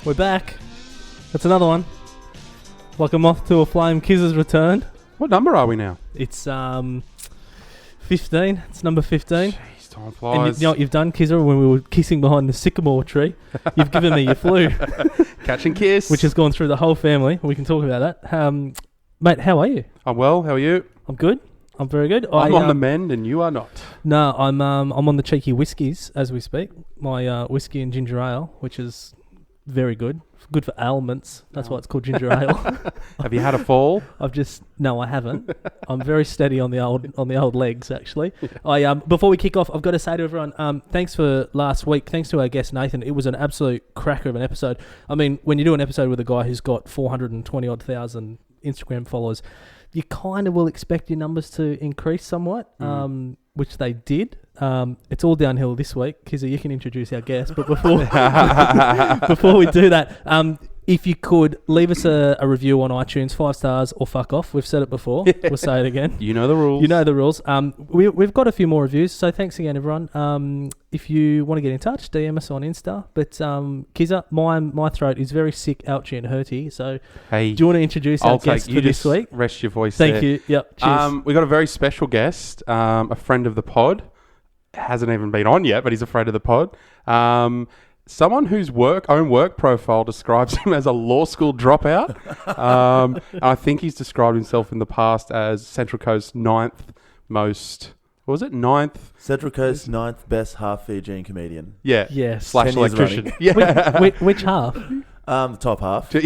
We're back. That's another one. Like a moth to a flame, Kizza's returned. What number are we now? It's 15. It's number 15. Jeez, time flies. And you know what you've done, Kizza, when we were kissing behind the sycamore tree? You've given me your flu. Catch and kiss. Which has gone through the whole family. We can talk about that. Mate, how are you? I'm well. How are you? I'm good. I'm very good. I'm on the mend and you are not. No, I'm on the cheeky whiskies as we speak. My whiskey and ginger ale, which is very good. Good for ailments. That's why it's called ginger ale. Have you had a fall? No, I haven't. I'm very steady on the old legs, actually. Yeah. Before we kick off, I've got to say to everyone, thanks for last week. Thanks to our guest Nathan. It was an absolute cracker of an episode. I mean, when you do an episode with a guy who's got 420,000 Instagram followers, you kind of will expect your numbers to increase somewhat, which they did. It's all downhill this week. Kizza, you can introduce our guest, but before we do that, if you could leave us a review on iTunes, 5 stars or fuck off. We've said it before. We'll say it again. You know the rules. You know the rules. We've got a few more reviews, so thanks again, everyone. If you want to get in touch, DM us on Insta. But Kizza, my throat is very sick, ouchy and hurty. So hey, do you want to introduce our guest for this week? Rest your voice Thank there. you. Yep. Cheers. We got a very special guest, a friend of the pod. Hasn't even been on yet, but he's a friend of the pod. Someone whose own work profile describes him as a law school dropout. I think he's described himself in the past as Central Coast's ninth Central Coast's ninth best half Fijian comedian. Yeah. Yes. / electrician. Yeah. Which half? The top half. Yeah.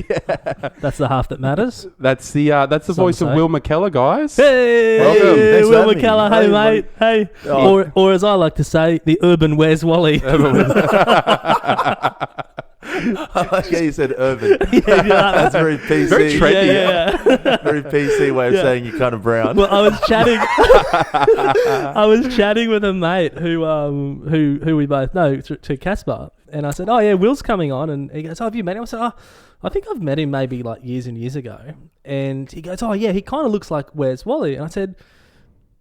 That's the half that matters. That's the voice of Will McKellar, guys. Hey, welcome. Thanks Will for having McKellar. me. Hey, mate. Hey. Oh. Or as I like to say, the urban Where's Wally? I like how you said urban. Yeah. That's very PC. Very trendy. Yeah. Very PC way of saying you're kind of brown. Well, I was chatting with a mate who we both know to Casper, and I said, "Oh yeah, Will's coming on," and he goes, "Oh, have you met him?" I said, "Oh, I think I've met him maybe like years and years ago," and he goes, "Oh yeah, he kind of looks like Where's Wally," and I said,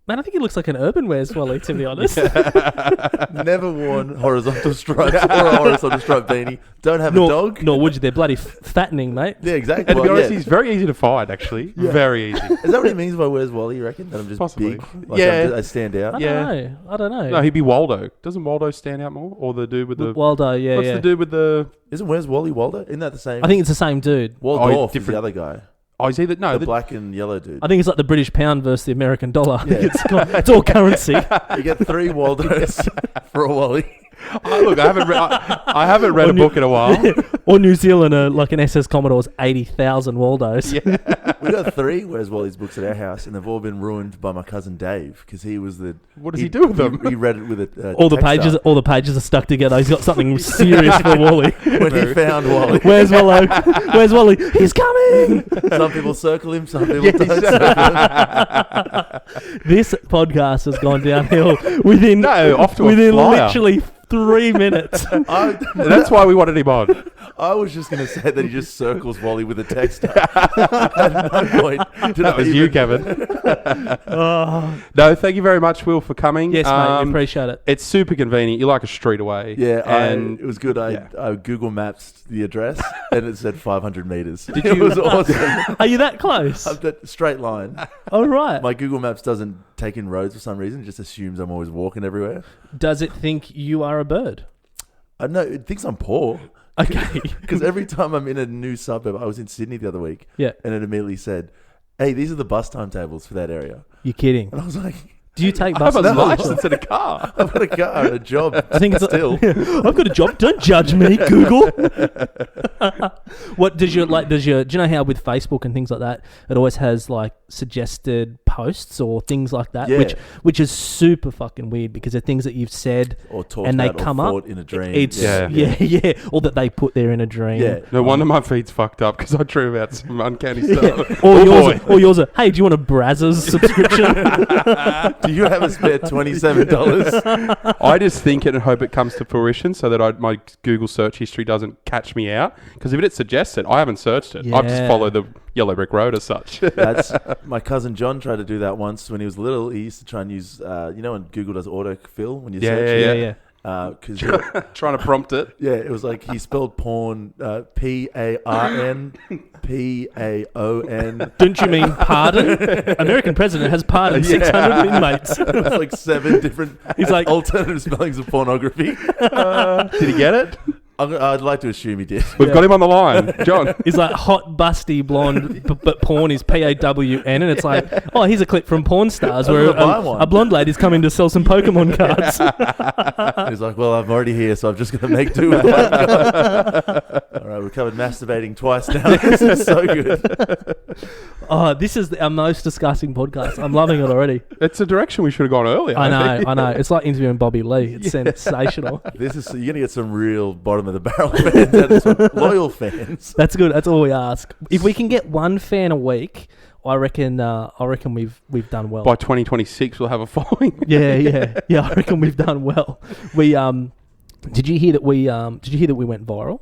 "Man, I think he looks like an urban Where's Wally, to be honest." Never worn horizontal stripes or a horizontal stripe beanie. Don't have a dog. Nor would you. They're bloody fattening, mate. Yeah, exactly. And to be honest, he's very easy to find, actually. Yeah. Very easy. Is that what he means by Where's Wally, you reckon? That I'm just Possibly. big? Like Yeah. I stand out? I don't know. No, he'd be Waldo. Doesn't Waldo stand out more? Or the dude with the... Waldo, yeah, What's the dude with the... Isn't Where's Wally Waldo? Isn't that the same? I think it's the same dude. Waldorf is the different. other guy. Oh, is he the... No, The black and yellow dude. I think it's like the British pound versus the American dollar. I think Yeah. it's all currency. You get 3 Waldos for a Wally. Look, I haven't read a book in a while. Or New Zealand, like an SS Commodore's 80,000 Waldos. Yeah. We got 3 Where's Wally's books at our house, and they've all been ruined by my cousin Dave because he was the. What does he do with them? He read it with a. All the pages are stuck together. He's got something serious for Wally. When he found Wally. Where's Wally? Where's Wally? He's coming. Some people circle him, some people don't circle him. This podcast has gone downhill within off to a within flyer. literally 3 minutes. That's why we wanted him on. I was just going to say that he just circles Wally with a texter. At no point did That was you, Kevin. No, thank you very much, Will, for coming. Yes, mate. We appreciate it. It's super convenient. You're like a street away. Yeah, and it was good. I Google Maps the address, and it said 500 meters. Did It you- was awesome. Are you that close? That straight line. All right. My Google Maps doesn't take in roads for some reason. It just assumes I'm always walking everywhere. Does it think you are a bird? I know it thinks I'm poor. Okay. Because every time I'm in a new suburb, I was in Sydney the other week, Yeah. and it immediately said, "Hey, these are the bus timetables for that area." You're kidding. And I was like, Do you take I have buses? a license and a car. "I've got a car and a job. I think it's still." I've got a job. Don't judge me, Google. What does your do you know how with Facebook and things like that, it always has like suggested posts or things like that, Yeah. which is super fucking weird because they're things that you've said Or talked and they about come or up thought in a dream. It's Yeah. or that they put there in a dream. Yeah. No wonder my feed's fucked up because I dream about some uncanny stuff. Or yours are, hey, do you want a Brazzers subscription? Do you have a spare $27? I just think it and hope it comes to fruition so that my Google search history doesn't catch me out. Because if it suggests it, I haven't searched it. I've just Yeah. followed the yellow brick road as such. That's my cousin John tried to do that once when he was little. He used to try and use, when Google does autofill when you search. Yeah. Because Trying to prompt it. yeah, it was like he spelled porn PARN PAON. Don't you mean pardon? American president has pardoned 600 inmates. It was like 7 different He's like, alternative spellings of pornography. Did he get it? I'd like to assume he did. We've got him on the line. John. he's like hot, busty, blonde, but porn is PAWN. And it's like, oh, here's a clip from Porn Stars where a blonde lady's coming to sell some Pokemon cards. He's like, well, I'm already here, so I'm just going to make do with what I've got. All right, we've covered masturbating twice now. This is so good. Oh, this is our most disgusting podcast. I'm loving it already. It's a direction we should have gone earlier. I know. It's like interviewing Bobby Lee. It's sensational. This is you're going to get some real bottom of the barrel fans out of this one. Loyal fans. That's good. That's all we ask. If we can get one fan a week, I reckon we've done well. By 2026, we'll have a following. Yeah. I reckon we've done well. We did you hear that we went viral?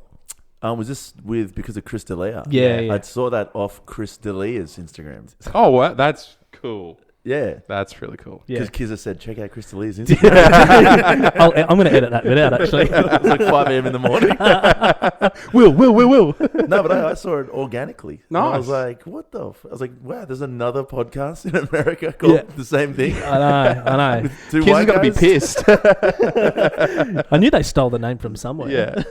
Was this because of Chris D'Elia? Yeah. I saw that off Chris D'Elia's Instagram. Oh, what? That's cool. Yeah. That's really cool. Because Yeah. Kizza said, check out Chris D'Elia's Instagram. I'm going to edit that bit out, actually. It was like 5 a.m. in the morning. Will. No, but I saw it organically. And I was Nice. like, what the I was like, wow, there's another podcast in America called the same thing. I know. With 2 Kids white got to be guys. pissed. I knew they stole the name from somewhere. Yeah.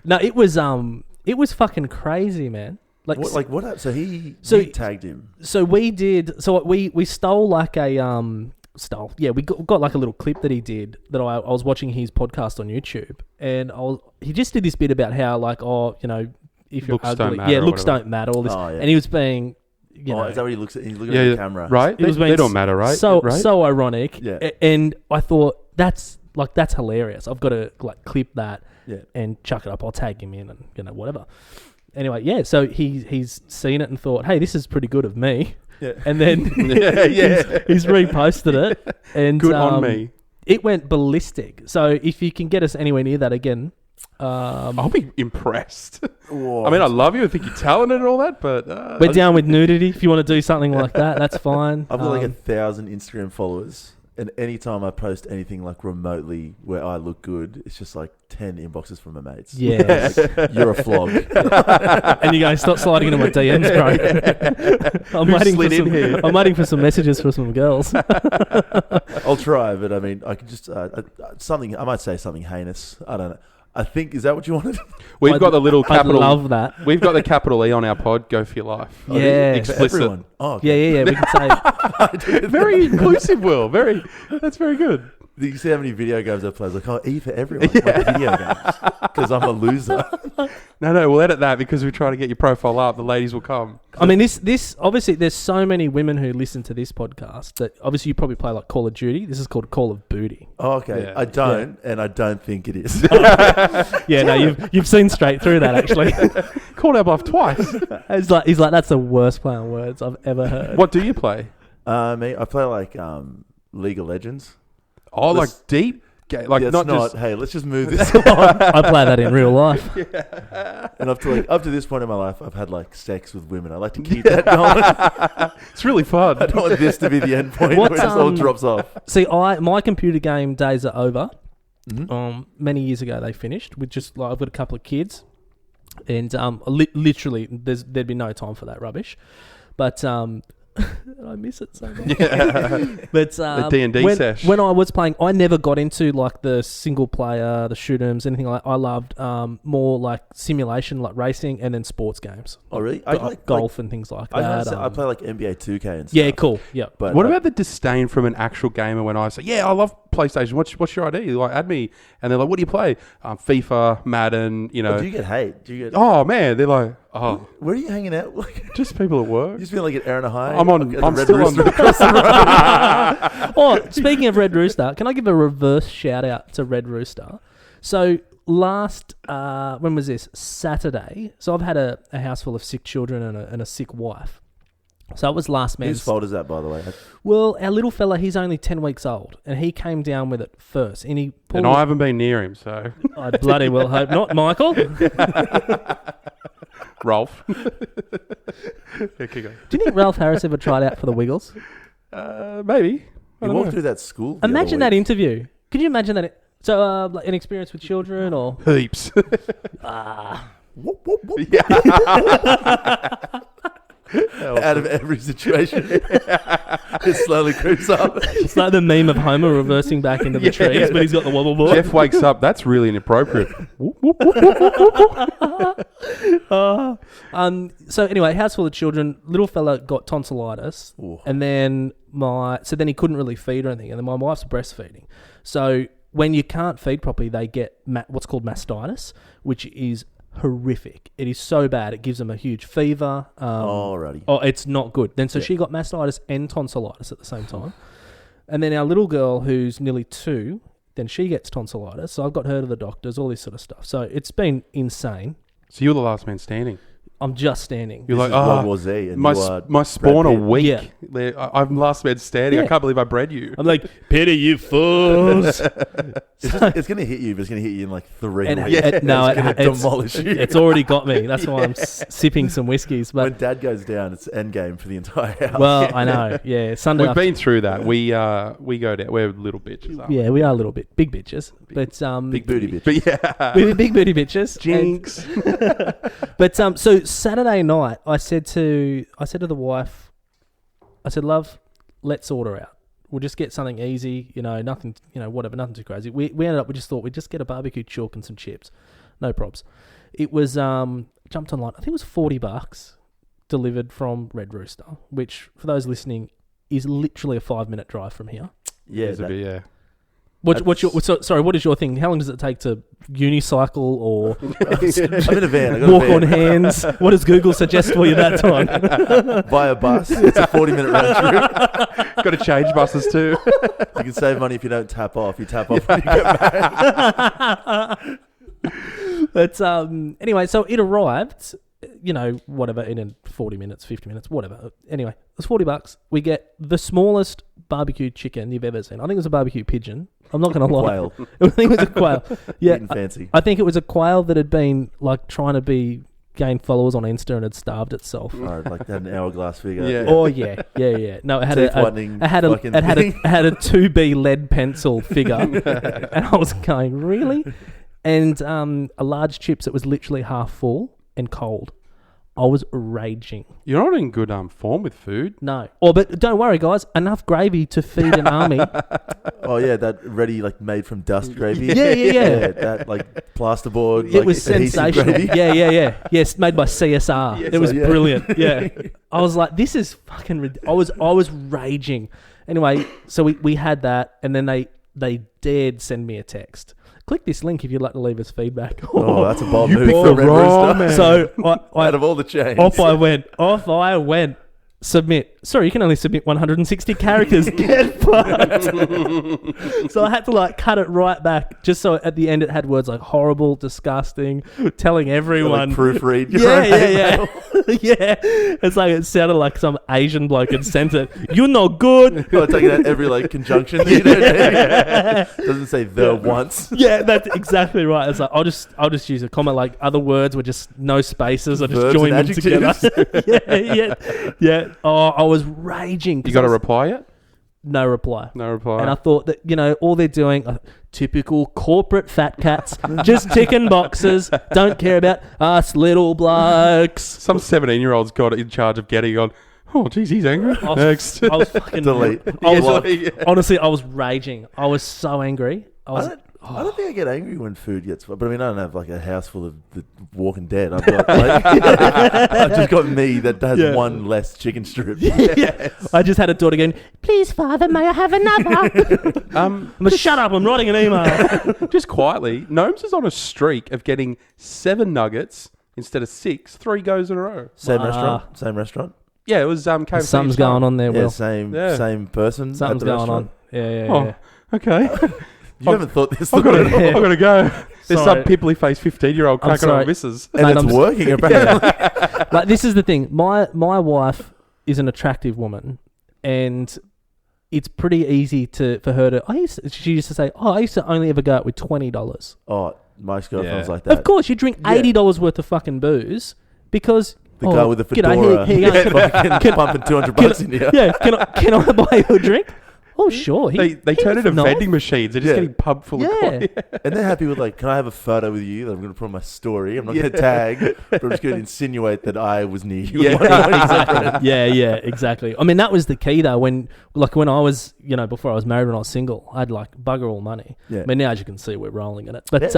No, it was fucking crazy, man. What happened? So he tagged him. So we did. So we stole like a Yeah, we got like a little clip that he did that I was watching his podcast on YouTube, and he just did this bit about how like if you're Looks ugly, don't matter or looks whatever. don't matter. All this, Oh, yeah. and he was being Is that what he looks at? He's looking Yeah, at yeah. the camera, Right? It was They being don't matter, right? So Right? so ironic. Yeah. And I thought that's hilarious. I've got to like clip that Yeah. and chuck it up. I'll tag him in and whatever. Anyway, yeah. So he's seen it and thought, hey, this is pretty good of me. Yeah. And then he's reposted it. And Good on me. It went ballistic. So if you can get us anywhere near that again, I'll be impressed. Whoa. I mean, I love you. I think you're talented and all that, but we're down with nudity. If you want to do something like that, that's fine. I've got like 1,000 Instagram followers, and anytime I post anything like remotely where I look good, it's just like 10 inboxes from my mates. yeah. You're a flog. And you're going, stop sliding into my DMs, bro. I'm waiting for some messages from some girls. I'll try, but I mean, I can just something. I might say something heinous. I don't know. I think, is that what you wanted? we've got the little capital. I'd love that. We've got the capital E on our pod. Go for your life. Yeah. Explicit. Everyone. Oh, okay. Yeah. We can say Very inclusive, Will. That's very good. Do you see how many video games I play? I was like, E for everyone. Like video games. Because I'm a loser. No, we'll edit that because we're trying to get your profile up. The ladies will come. I mean, this obviously, there's so many women who listen to this podcast that obviously you probably play like Call of Duty. This is called Call of Booty. Oh, okay. Yeah. I don't, and I don't think it is. Yeah, no, you've seen straight through that actually. Called our bluff twice. He's like, that's the worst play on words I've ever heard. What do you play? Me, I play like League of Legends. Oh, like deep game, like Yeah, not it's just. hey, let's just move this on. I play that in real life. And up to this point in my life, I've had like sex with women. I like to keep that going. It's really fun. I don't want this to be the end point What's, where it just all drops off. See, my computer game days are over. Mm-hmm. Many years ago they finished with just like I've got a couple of kids, and literally there'd be no time for that rubbish. But I miss it so much. But The D&D sesh. when I was playing, I never got into like the single player, the shoot 'ems, anything like. I loved more like simulation, like racing, and then sports games. Oh, really? I like golf and things like that. I play like NBA 2K and stuff. Yeah, cool. Yeah, But What about the disdain from an actual gamer when I say, yeah, I love PlayStation. What's your ID? Like, add me. And they're like, what do you play? FIFA, Madden, do you get hate? Do you get? Oh, man. They're like, oh, Where are you hanging out? just people at work. You just feel like at Arana High. I'm still on. Oh, speaking of Red Rooster, can I give a reverse shout out to Red Rooster? So last, when was this? Saturday. So I've had a house full of sick children and a sick wife. So it was last man's. Whose fault is that, by the way? Well, our little fella, he's only 10 weeks old, and he came down with it first. And he pulled. And I haven't been near him, so. I bloody well hope not, Michael. Rolf. Yeah, keep going. Do you think Ralph Harris ever tried out for the Wiggles? Maybe. I You don't walked know. through that school. the Imagine other that week. interview. Could you imagine that? So, like an experience with children or? Heaps. Whoop, whoop, whoop. Yeah. Out of every situation, it slowly creeps up. It's like the meme of Homer reversing back into the trees, but he's got the wobble board. Jeff wakes up. That's really inappropriate. So anyway, house full of children. Little fella got tonsillitis, Ooh. and then then he couldn't really feed or anything. And then my wife's breastfeeding. So when you can't feed properly, they get what's called mastitis, which is horrific. It is so bad. It gives them a huge fever. Alrighty. Oh, it's not good. Then so she got mastitis and tonsillitis at the same time. And then our little girl, who's nearly 2, then she gets tonsillitis. So I've got her to the doctors, all this sort of stuff. So it's been insane. So you're the last man standing. I'm just standing. You're This like, is World War Z, and my you are my spawn a Brad Pitt. week. Yeah. I'm last man standing. Yeah. I can't believe I bred you. I'm like, pity you fools. It's going to hit you, but it's going to hit you in like 3 And weeks. it's going to demolish you. It's already got me. That's why I'm sipping some whiskeys. When But Dad goes down, it's endgame for the entire house. well, I know. Yeah, Sunday. We've been through that. We go down. We're little bitches. Aren't Yeah, we are a little bit big bitches, but big booty bitch. we? But yeah. we're big booty bitches. Jinx. But so Saturday night, I said to the wife, I said, love, let's order out. We'll just get something easy, nothing, whatever, nothing too crazy. We ended up, we just thought we'd just get a barbecue chalk and some chips. No probs. It was, jumped online, I think it was $40 delivered from Red Rooster, which for those listening is literally a 5-minute drive from here. Yeah, It's a bit, yeah. What is your thing? How long does it take to unicycle or I'm in a van. I got walk a van. on hands? What does Google suggest for you that time? Buy a bus. It's a 40-minute round trip. Got to change buses too. You can save money if you don't tap off. You tap off when you get back. But anyway, so it arrived, whatever, in 40 minutes, 50 minutes, whatever. Anyway, it was $40. We get the smallest barbecue chicken you've ever seen. I think it was a barbecue pigeon. I'm not going to lie. Quail. I think it was a quail. Yeah, Eating fancy. I think it was a quail that had been like trying to gain followers on Insta and had starved itself. All right, like that, an hourglass figure. Yeah. Oh yeah. No, it had Teeth a whitening fucking thing. it had a 2B lead pencil figure, and I was going really, and a large chips that was literally half full and cold. I was raging. You're not in good form with food. No. But don't worry, guys. Enough gravy to feed an army. Oh yeah, that ready like made from dust gravy. Yeah. That like plasterboard. It like, was adhesive sensational. gravy. Yeah. Yes, made by CSR. Yes, it was yeah. brilliant. Yeah. I was like, this is fucking I was raging. Anyway, so we had that, and then they dared send me a text. Click this link if you'd like to leave us feedback. Oh, that's a bold You move picked from the Red wrong Rooster. man. So Out of all the chains. off I went. Submit. Sorry, you can only submit 160 characters. Get fucked. So I had to cut it right back, just so at the end it had words like horrible, disgusting, telling everyone. Like proofread. your Yeah. Yeah. It's like it sounded like some Asian bloke had sent it. You're not good. Got to take it out every conjunction. You know? Doesn't say the once. Yeah, that's exactly right. It's like I'll just use a comment like other words were just no spaces. I just Verbs join them and together. Yeah. Oh, I was raging. You got a reply yet? No reply. No reply. And I thought that, all they're doing, typical corporate fat cats, just ticking boxes, don't care about us little blokes. Some 17-year-old's got in charge of getting on. Oh, geez, he's angry. Next. I was fucking... Delete. Honestly, I was raging. I was so angry. I don't think I get angry when food gets... But I mean, I don't have a house full of the Walking Dead. I've got I've just got me that has one less chicken strip. I just had a daughter going, please, Father, may I have another? I'm like, shut up, I'm writing an email. Just quietly, Gnomes is on a streak of getting 7 nuggets instead of 6, 3 goes in a row. Same restaurant? Yeah, it was KFC. Something's going on there, Will. Same person. Something's at the going restaurant. on. Yeah. Okay. You haven't thought this I've through. got to go. There's Sorry. some pimply-faced 15-year-old I'm cracking sorry. on misses. And Mate, it's I'm working, apparently. This is the thing. My wife is an attractive woman, and it's pretty easy for her to... She used to say, I used to only ever go out with $20. Oh, my girlfriend's Yeah. like that. Of course, you drink $80 worth of fucking booze because... The guy with the g'day, fedora here you go. fucking pumping $200 in here. Yeah, can I buy you a drink? Oh, sure. They turn into vending machines. They're just getting pumped full of coin. And they're happy with like, can I have a photo with you that I'm going to put on my story? I'm not going to tag, but I'm just going to insinuate that I was near you. Yeah, exactly. I mean, that was the key though. When I was, before I was married, when I was single, I had like bugger all money. Yeah. I mean, now as you can see, we're rolling in it. But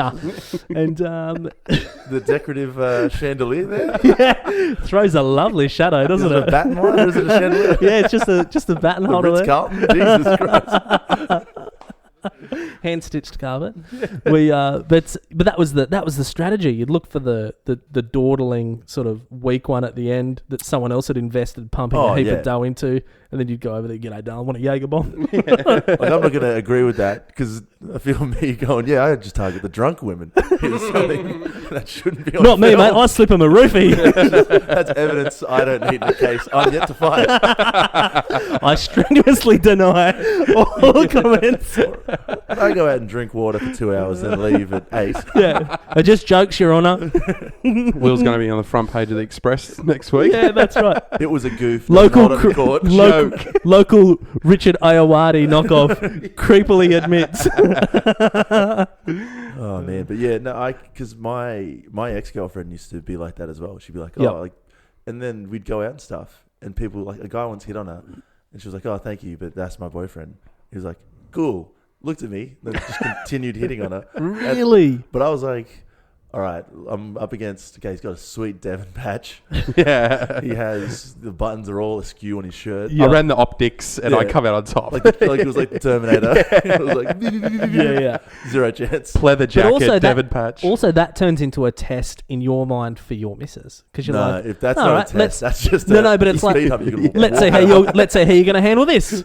and the decorative chandelier there, throws a lovely shadow, doesn't it? A baton one, or is it a chandelier? Yeah, it's just a baton holder there. Ritz-Carlton, Jesus Christ. Hand stitched carpet. But that was the strategy. You'd look for the dawdling sort of weak one at the end that someone else had invested pumping a heap of dough into, and then you'd go over there, g'day, darling, want a Jaeger bomb? Like, I'm not going to agree with that because I feel me going, I just target the drunk women. That shouldn't be on Not me, film. mate. I slip them a roofie. That's evidence I don't need in the case. I'm yet to find. I strenuously deny all comments. I go out and drink water for 2 hours and leave at 8. Yeah, I just jokes, Your Honour. Will's going to be on the front page of the Express next week. Yeah, that's right. It was a goof. Local not on court. Local Richard Iowati knockoff creepily admits. Oh man, but yeah, no, because my ex-girlfriend used to be like that as well. She'd be like, and then we'd go out and stuff, and people like a guy once hit on her, and she was like, "Oh, thank you, but that's my boyfriend." He was like, "Cool." Looked at me, then just continued hitting on her. Really? But I was like, all right, I'm up against, he's got a sweet Devon patch. Yeah. He has, the buttons are all askew on his shirt. I ran the optics and I come out on top. Like it was like the Terminator. It was like, zero chance. Pleather jacket, Devon patch. Also, that turns into a test in your mind for your missus. Because you're like, if that's not a test, that's just but it's like, let's see how you're going to handle this.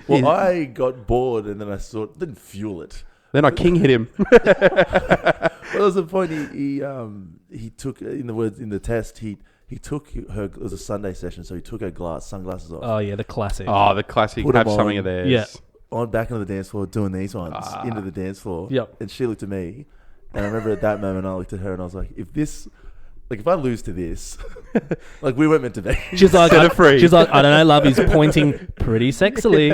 Well, I got bored and then I didn't fuel it. Then I king hit him. Well, there was a point he took in the test. He took her. It was a Sunday session, so he took her sunglasses off. Oh yeah, the classic. Oh, the classic. Have something of theirs. Yeah. On back into the dance floor, doing these ones into the dance floor. Yep. And she looked at me, and I remember at that moment I looked at her and I was like, if I lose to this, like we weren't meant to be. She's like, I don't know, love. He's pointing pretty sexily.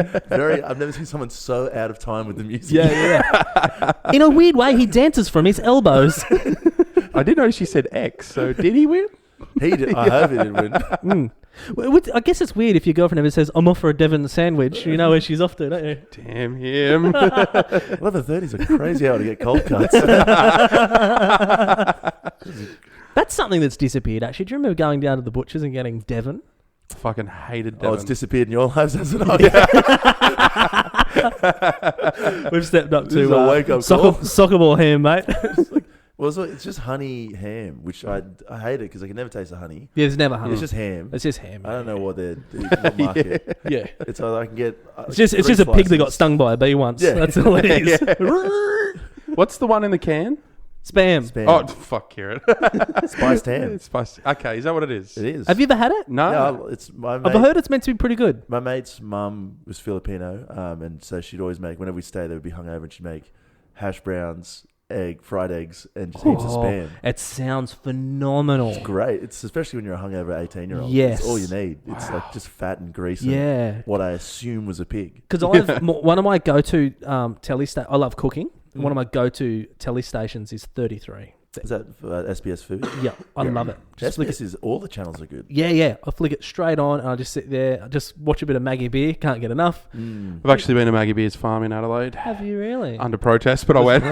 I've never seen someone so out of time with the music. Yeah. In a weird way, he dances from his elbows. I didn't know she said X. So did he win? He did. I hope he did win. I guess it's weird if your girlfriend ever says, "I'm off for a Devon sandwich." You know where she's off to, don't you? Damn him. 11:30s are crazy hour to get cold cuts. That's something that's disappeared, actually. Do you remember going down to the butcher's and getting Devon? I fucking hated Devon. Oh, it's disappeared in your lives, hasn't it? We've stepped up This is a wake-up soccer ball ham, mate. It's just honey ham, which I hate it because I can never taste the honey. Yeah, there's never honey. It's just ham. It's just ham. I don't know what what market. Yeah. It's either I can get. It's just a pig that got stung by a bee once. Yeah. That's all it is. What's the one in the can? Spam. Oh, fuck, Kieran. Spiced ham. It's spiced. Okay, is that what it is? It is. Have you ever had it? No. It's my I've heard it's meant to be pretty good. My mate's mum was Filipino, and so she'd always make, whenever we stay, they would be hungover, and she'd make hash browns, fried eggs, and just heaps of Spam. It sounds phenomenal. It's great. It's especially when you're a hungover 18-year-old. Yes. It's all you need. It's like just fat and greasy. Yeah. What I assume was a pig. Because one of my go-to telly stations, I love cooking. One of my go-to telly stations is 33. Is that SBS Food? Yeah, I love it. SBS is all the channels are good. Yeah. I flick it straight on and I just sit there. I just watch a bit of Maggie Beer. Can't get enough. I've actually been to Maggie Beer's farm in Adelaide. Have you really? Under protest, but I went.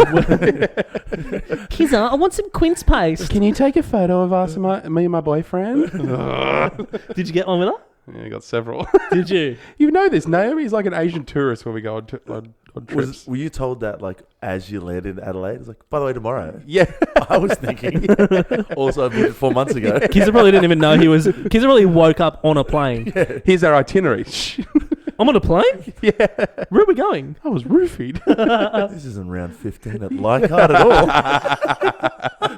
Kizza, I want some quince paste. Can you take a photo of us, me and my boyfriend? Did you get one with her? Yeah, I got several. Did you? You know this. Naomi's like an Asian tourist when we go on trips. Were you told that like as you landed in Adelaide? It's like, by the way, tomorrow. Yeah. I was thinking. Also, 4 months ago. Kizza probably didn't even know he was. Kizza probably woke up on a plane. Yeah. Here's our itinerary. I'm on a plane? Yeah. Where are we going? I was roofied. This isn't round 15 at Leichhardt at all.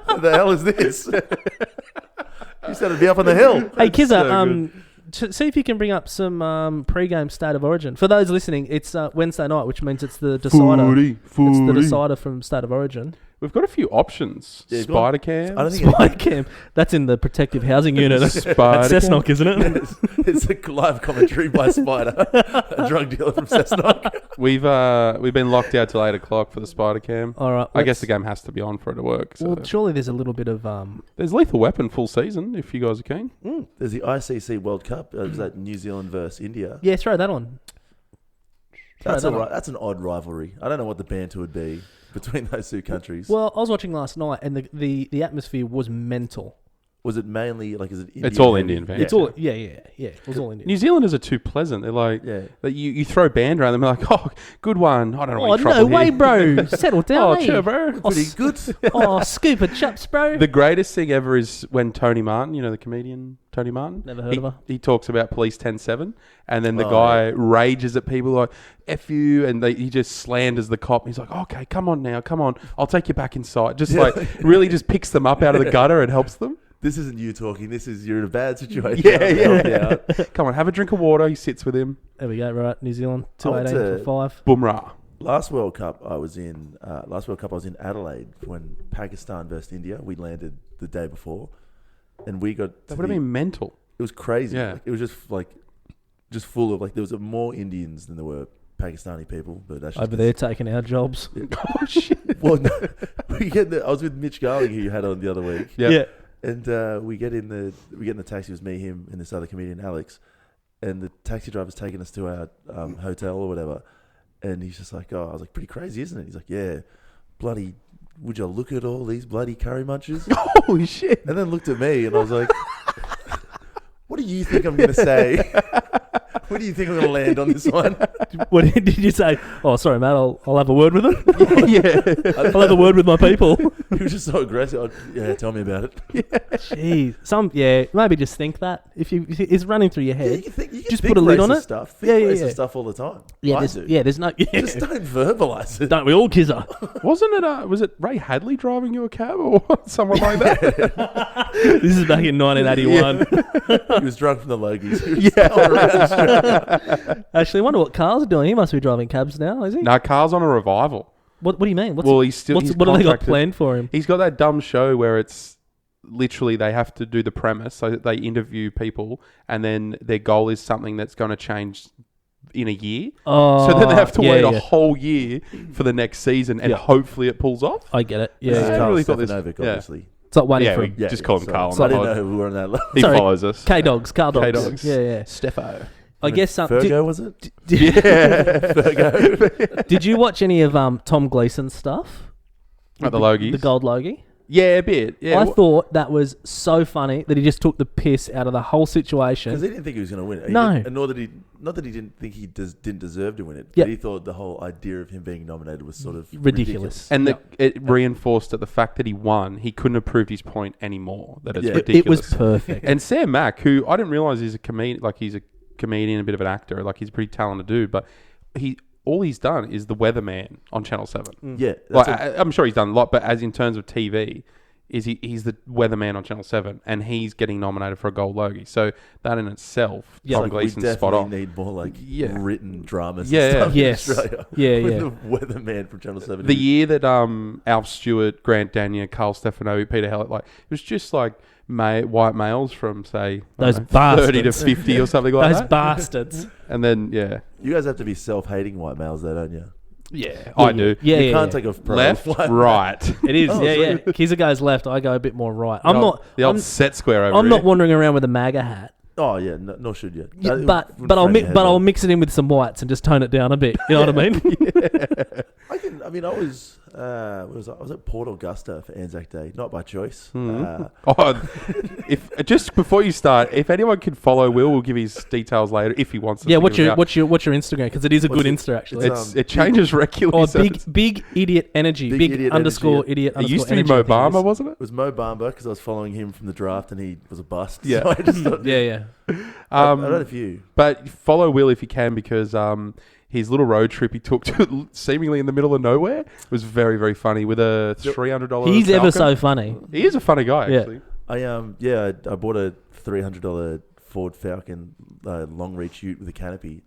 What the hell is this? You said it'd be up on the hill. Hey, Kizza, see if you can bring up some pre-game State of Origin. For those listening, it's Wednesday night, which means it's the decider. Footy. It's the decider from State of Origin. We've got a few options. Yeah, Spider cam. I don't think Spider cam. That's in the protective housing unit at Spider Cessnock, isn't it? it's a live commentary by Spider, a drug dealer from Cessnock. We've been locked out till 8 o'clock for the Spider cam. All right. I guess the game has to be on for it to work. So. Well, surely there's a little bit of There's Lethal Weapon full season if you guys are keen. There's the ICC World Cup. Was that New Zealand versus India? Yeah, throw that on. That's That's an odd rivalry. I don't know what the banter would be between those two countries. Well, I was watching last night, and the atmosphere was mental. Was it mainly like? Is it? Indian It's all heavy? Indian fans. It's all yeah. It was all Indian. New Zealanders are too pleasant. They're like, Yeah. that you throw band around them, they're like, oh, good one. I don't know Oh what no trouble way, here. bro! Settle down, Oh, eh? chill, bro. Oh, Pretty good. oh, scoop of chups, bro. The greatest thing ever is when Tony Martin, you know the comedian Tony Martin? Never heard of her. He talks about Police 10-7, and then the Oh, guy rages at people like, F you, and he just slanders the cop. He's like, okay, come on now, come on. I'll take you back inside. Just like, really just picks them up out of the gutter and helps them. This isn't you talking. This is you're in a bad situation. Yeah. Come on, have a drink of water. He sits with him. There we go. Right, New Zealand I went 218 to- for 5. Boomrah. Last World Cup I was in. Adelaide when Pakistan versus India. We landed the day before, and we got. That would have been mental. It was crazy. Yeah. Like, it was just full of there was more Indians than there were Pakistani people. But that's just Over there taking our jobs. Oh, shit. Well, no, I was with Mitch Garling, who you had on the other week. Yeah. And we get in the taxi. It was me, him, and this other comedian, Alex. And the taxi driver's taking us to our hotel or whatever. And he's just like, oh, I was like, pretty crazy, isn't it? He's like, yeah, bloody, would you look at all these bloody curry munchers? Holy shit. And then looked at me and I was like, what do you think I'm going to say? What do you think I'm going to land on this one? What did you say? Oh, sorry, Matt. I'll have a word with him. Yeah. I'll have a word with my people. He was just so aggressive. Yeah, tell me about it. Jeez, maybe just think that if it's running through your Yeah, head. you can think, you can Just think put a lid on racist it. Stuff. Think Yeah, racist yeah. stuff all the time. Yeah, I do. there's no. Yeah. Just don't verbalise it. Don't we all, Kizza? Wasn't it, was it Ray Hadley driving you a cab or someone like that? This is back in 1981. He was drunk from the Logies. Actually, I wonder what Carl's doing. He must be driving cabs now, is he? No, Carl's on a revival. What do you mean? He's still. he's What have they got contracted. planned for him? He's got that dumb show where it's literally they have to do the premise, so they interview people, and then their goal is something that's going to change in a year. Oh, So then they have to wait yeah. a whole year for the next season, and Yeah. hopefully it pulls off. I get it. This is Yeah, I Carl really thought this- Stefanovic, yeah. obviously. it's like waiting Yeah, for we him. just call him so- Carl. So I on the didn't pod. know who we were on that level. He Sorry. follows us. K-Dogs. K-Dogs. Yeah. Stefo. I guess Fergo, was it? Yeah. Fergo. Did you watch any of Tom Gleason's stuff? Like the Logies. The gold Logie? Yeah, a bit. Yeah. I thought that was so funny that he just took the piss out of the whole situation. Because he didn't think he was going to win it. No. And nor that not that he didn't think he didn't deserve to win it, Yeah. but he thought the whole idea of him being nominated was sort of Ridiculous. And Yeah. it reinforced that the fact that he won, he couldn't have proved his point anymore. That it's Yeah. ridiculous. It was perfect. And Sam Mack, who I didn't realize he's a comedian, he's a comedian, a bit of an actor, he's a pretty talented dude, but all he's done is the weatherman on Channel 7. Yeah. That's I'm sure he's done a lot, but as in terms of TV, he's the weatherman on Channel 7, and he's getting nominated for a Gold Logie. So that in itself, Yeah. Tom we Gleason's spot definitely on. need more Yeah. written dramas Yeah, and stuff Yes. in Australia. Yeah, With yeah. the weatherman from Channel 7. The year that Alf Stewart, Grant Daniel, Carl Stefanovic, Peter Hellett, it was just white males from, say, Those 30 to bastards. 50 or something like Those that. bastards. And then, yeah. You guys have to be self-hating white males though, don't you? Yeah, I do. Yeah, You yeah, can't yeah. take a pro Left, white right. It is. Oh, yeah, sorry. yeah. Kizza goes left. I go a bit more right. I'm The not. old set square over I'm here. not wandering around with a MAGA hat. Oh yeah, no, nor should you. Yeah, It but wouldn't frame your head I'll well. mix it in with some whites and just tone it down a bit. You know what I mean? I was at Port Augusta for Anzac Day, not by choice. If just before you start, if anyone can follow Will, we'll give his details later if he wants. Us Yeah. to What's give your it out. what's your Instagram? Because it is a What's good it? Insta actually. It's, It changes regularly. Oh, so big idiot energy. Big Big, idiot underscore energy. idiot. it Underscore used to be energy, I Mo think it Bamba, is. wasn't it? It was Mo Bamba because I was following him from the draft and he was a bust. Yeah. So I just thought, Yeah, yeah. I had a few. But follow Will if you can, because his little road trip he took to seemingly in the middle of nowhere was very, very funny with a $300. He's ever Falcon. so funny. He is a funny guy, Yeah. actually. I bought a $300 Ford Falcon long reach ute with a canopy,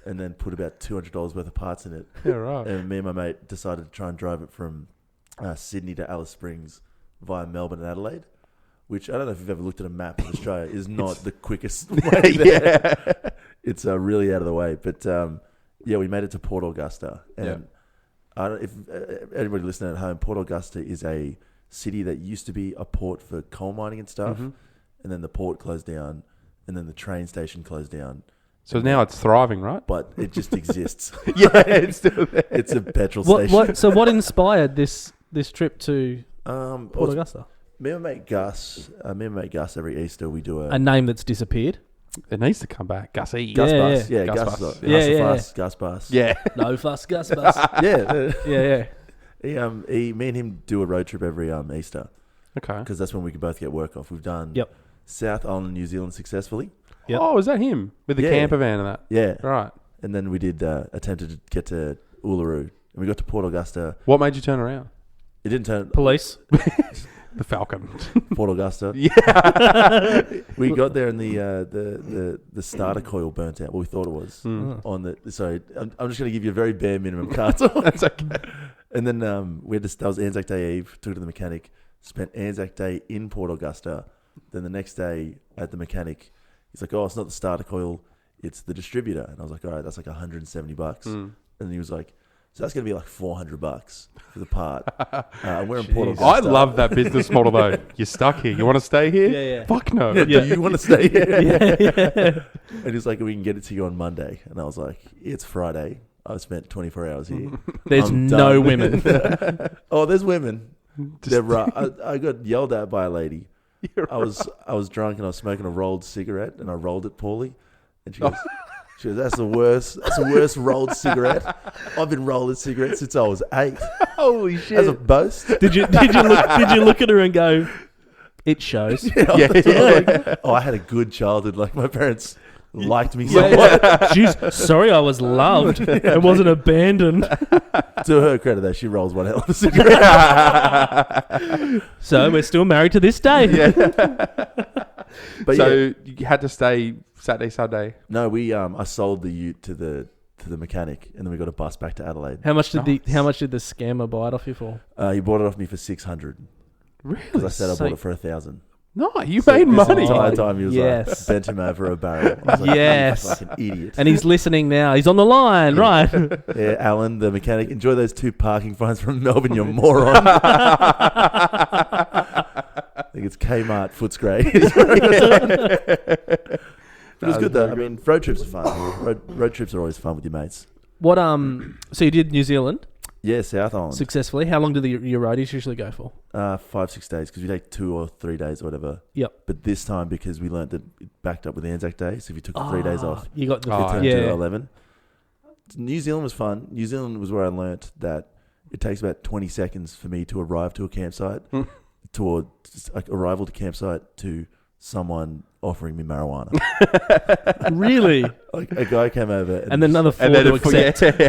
and then put about $200 worth of parts in it. Yeah, right. And me and my mate decided to try and drive it from Sydney to Alice Springs via Melbourne and Adelaide, which I don't know if you've ever looked at a map of Australia, is not the quickest way there. It's really out of the way. But we made it to Port Augusta. And I don't, if anybody listening at home, Port Augusta is a city that used to be a port for coal mining and stuff. And then the port closed down. And then the train station closed down. So now it's thriving, right? But it just exists. It's still there. It's a petrol station. So what inspired this trip to Port Augusta? Me and my mate Gus, every Easter we do A name that's disappeared. It needs to come back. Gussie. Gus Bus. Yeah, Gus Gus Bus. Bus. Gus Bus. Yeah. No fuss, Gus Bus. Yeah. Me and him do a road trip every Easter. Okay. Because that's when we can both get work off. We've done South Island, New Zealand successfully. Yep. Oh, is that him? With the camper van and that? Yeah. Right. And then we did attempted to get to Uluru. And we got to Port Augusta. What made you turn around? It didn't turn... Police. The Falcon. Port Augusta. Yeah. We got there and the starter coil burnt out. Well, we thought it was. On the... Sorry, I'm just going to give you a very bare minimum car talk. That's okay. And then that was Anzac Day Eve. Took it to the mechanic. Spent Anzac Day in Port Augusta. Then the next day at the mechanic, he's like, "Oh, it's not the starter coil, it's the distributor." And I was like, "All right, that's like $170." And he was like, "So that's going to be like $400 for the part." We're in Port Augusta. I love that business model though. You're stuck here. You want to stay here? Yeah. Fuck no. Do you want to stay here? Yeah. And he's like, "We can get it to you on Monday." And I was like, "It's Friday. I've spent 24 hours here. There's no women." Oh, there's women. They're right. I got yelled at by a lady. I was drunk and I was smoking a rolled cigarette and I rolled it poorly, and she goes, "That's the worst rolled cigarette. I've been rolling cigarettes since I was 8." Holy shit! As a boast. Did you look at her and go, "It shows"? I had a good childhood. Like my parents liked me so much. Jeez, sorry, I was loved. I wasn't abandoned. To her credit, though, she rolls one hell of a cigarette. So we're still married to this day. But so you had to stay Saturday, Sunday. No, I sold the ute to the mechanic, and then we got a bus back to Adelaide. How much did the scammer buy it off you for? He bought it off me for $600. Really? Because I said I bought it for $1,000. No, you made money. The entire time he was like, bent him over a barrel. I was like, yes. Like an idiot. And he's listening now. He's on the line, right? Yeah, Alan, the mechanic. Enjoy those 2 parking fines from Melbourne, you moron. I think it's Kmart, Footscray. It was good though. I mean, road trips are fun. Road trips are always fun with your mates. What so you did New Zealand? Yeah, South Island. Successfully. How long do your roadies usually go for? 5-6 days, because we take 2 or 3 days or whatever. Yep. But this time, because we learnt that it backed up with Anzac Day, so if you took 3 days off, you got the turned to 11. New Zealand was fun. New Zealand was where I learnt that it takes about 20 seconds for me to arrive to a campsite, arrival to campsite to someone offering me marijuana. Really? Like a guy came over and then another 4 to accept.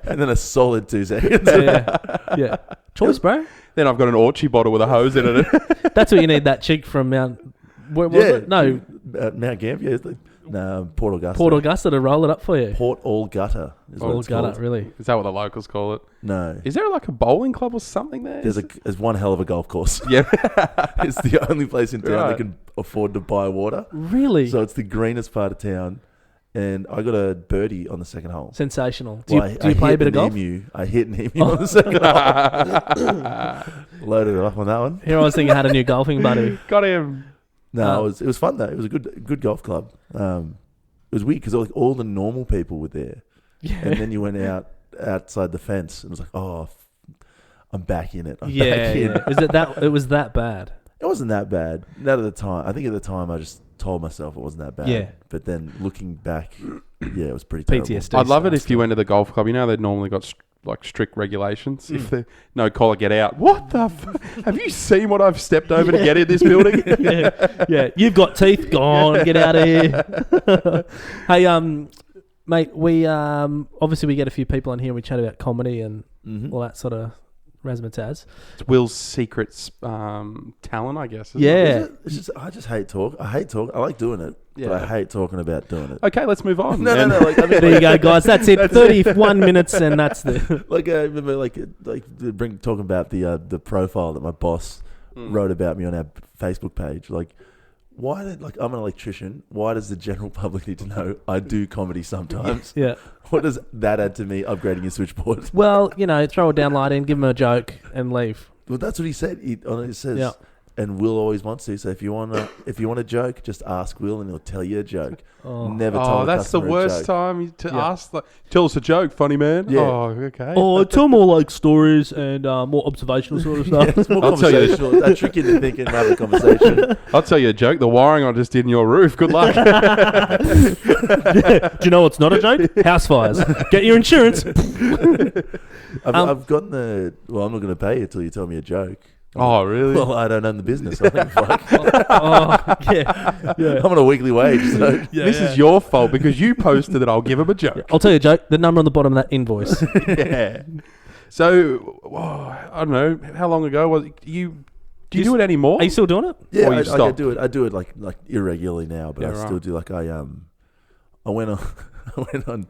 And then a solid 2 seconds. Yeah. Choice, bro. Then I've got an Orchie bottle with a hose in it. That's what you need, that chick from Mount... Where was it? No. Mount Gambier. No, Port Augusta. Port Augusta to roll it up for you. Port Augusta is what it's called. Really? Is that what the locals call it? No. Is there like a bowling club or something there? There's one hell of a golf course. Yeah. It's the only place in town that can afford to buy water. Really? So it's the greenest part of town. And I got a birdie on the second hole. Sensational. Do you play a bit of golf? I hit an emu on the second hole. Loaded it up on that one. Here I was thinking I had a new golfing buddy. Got him. No, it was fun though. It was a good golf club. It was weird because all the normal people were there, and then you went outside the fence and it was like, oh, I'm back in it. I'm back in. Is it that? It was that bad? It wasn't that bad. Not at the time. I think at the time I just told myself it wasn't that bad. Yeah. But then looking back, it was pretty terrible. PTSD. I'd love it if you went to the golf club. You know they've normally got strict regulations. If they no collar, get out. What the? Have you seen what I've stepped over to get in this building? Yeah. You've got teeth. Gone. Get out of here. Hey, mate. We obviously we get a few people on here and we chat about comedy and all that sort of razzmatazz. It's Will's secret talent, I guess. Isn't Yeah. it? It's just, I just hate talk. I hate talk. I like doing it, but I hate talking about doing it. Okay, let's move on. No. Like, I mean, There you go, guys. That's it. 31 minutes, and that's the. Like I remember, talking about the profile that my boss wrote about me on our Facebook page. Like, why did I'm an electrician? Why does the general public need to know I do comedy sometimes? Yeah. What does that add to me upgrading your switchboard? Well, throw a downlight in, give him a joke, and leave. Well, that's what he said. It says, and Will always wants to. So if you want a joke, just ask Will, and he'll tell you a joke. Never tell a that's the customer a worst joke. time to ask. Like, tell us a joke, funny man. Yeah. Oh, okay. Tell more like stories and more observational sort of stuff. Yeah, it's more I'll tell you. conversational. I trick you into thinking and having a conversation. I'll tell you a joke. The wiring I just did in your roof. Good luck. Do you know what's not a joke? House fires. Get your insurance. I've gotten the. Well, I'm not going to pay you until you tell me a joke. Oh, really? Well, I don't own the business. I don't fuck. Yeah. I'm on a weekly wage, so This is your fault because you posted that I'll give him a joke. I'll tell you a joke. The number on the bottom of that invoice. Yeah. So, I don't know. How long ago was it? Do you do it anymore? Are you still doing it? yeah, Or you I stopped? do it. I do it like irregularly now, but Yeah, I still right. do. Like I went on I went on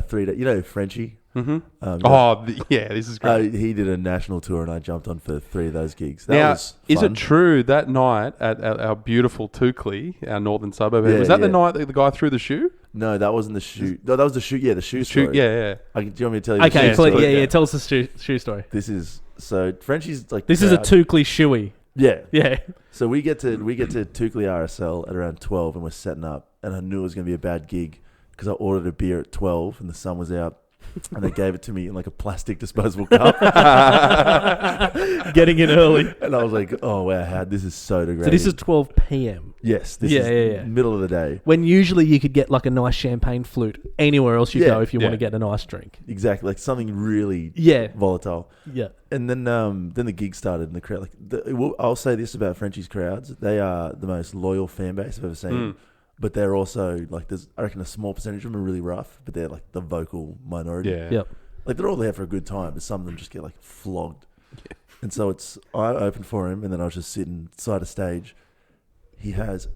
3 days. You know Frenchie. Mm-hmm. This is great. He did a national tour, and I jumped on for 3 of those gigs. That Now, was is fun. it true that night at our beautiful Toukley, our northern suburb, Yeah, was that the yeah. night that the guy threw the shoe? No, that wasn't the shoe. No, that was the shoe. Yeah, the shoe story. Shoe, yeah. Do you want me to tell you? Okay, the shoe story? yeah. Tell us the shoe story. This is so Frenchie's like. This is a Toukley shoey. Yeah. Yeah. So we get to Toukley RSL at around 12, and we're setting up, and I knew it was going to be a bad gig because I ordered a beer at 12, and the sun was out, and they gave it to me in like a plastic disposable cup, Getting in early. and I was like, "Oh wow, this is so degrading." So this is 12 p.m. yes, this Yeah, is yeah, yeah. middle of the day. when usually you could get like a nice champagne flute anywhere else you Yeah, go if you want to yeah. get a nice drink. Exactly, like something really Yeah. volatile. Yeah. And then the gig started, and the crowd. I'll say this about Frenchie's crowds: they are the most loyal fan base I've ever seen. But they're also like, I reckon a small percentage of them are really rough, but they're like the vocal minority. Yeah. Yep. Like they're all there for a good time, but some of them just get like flogged. Yeah. And so I opened for him, and then I was just sitting side of stage.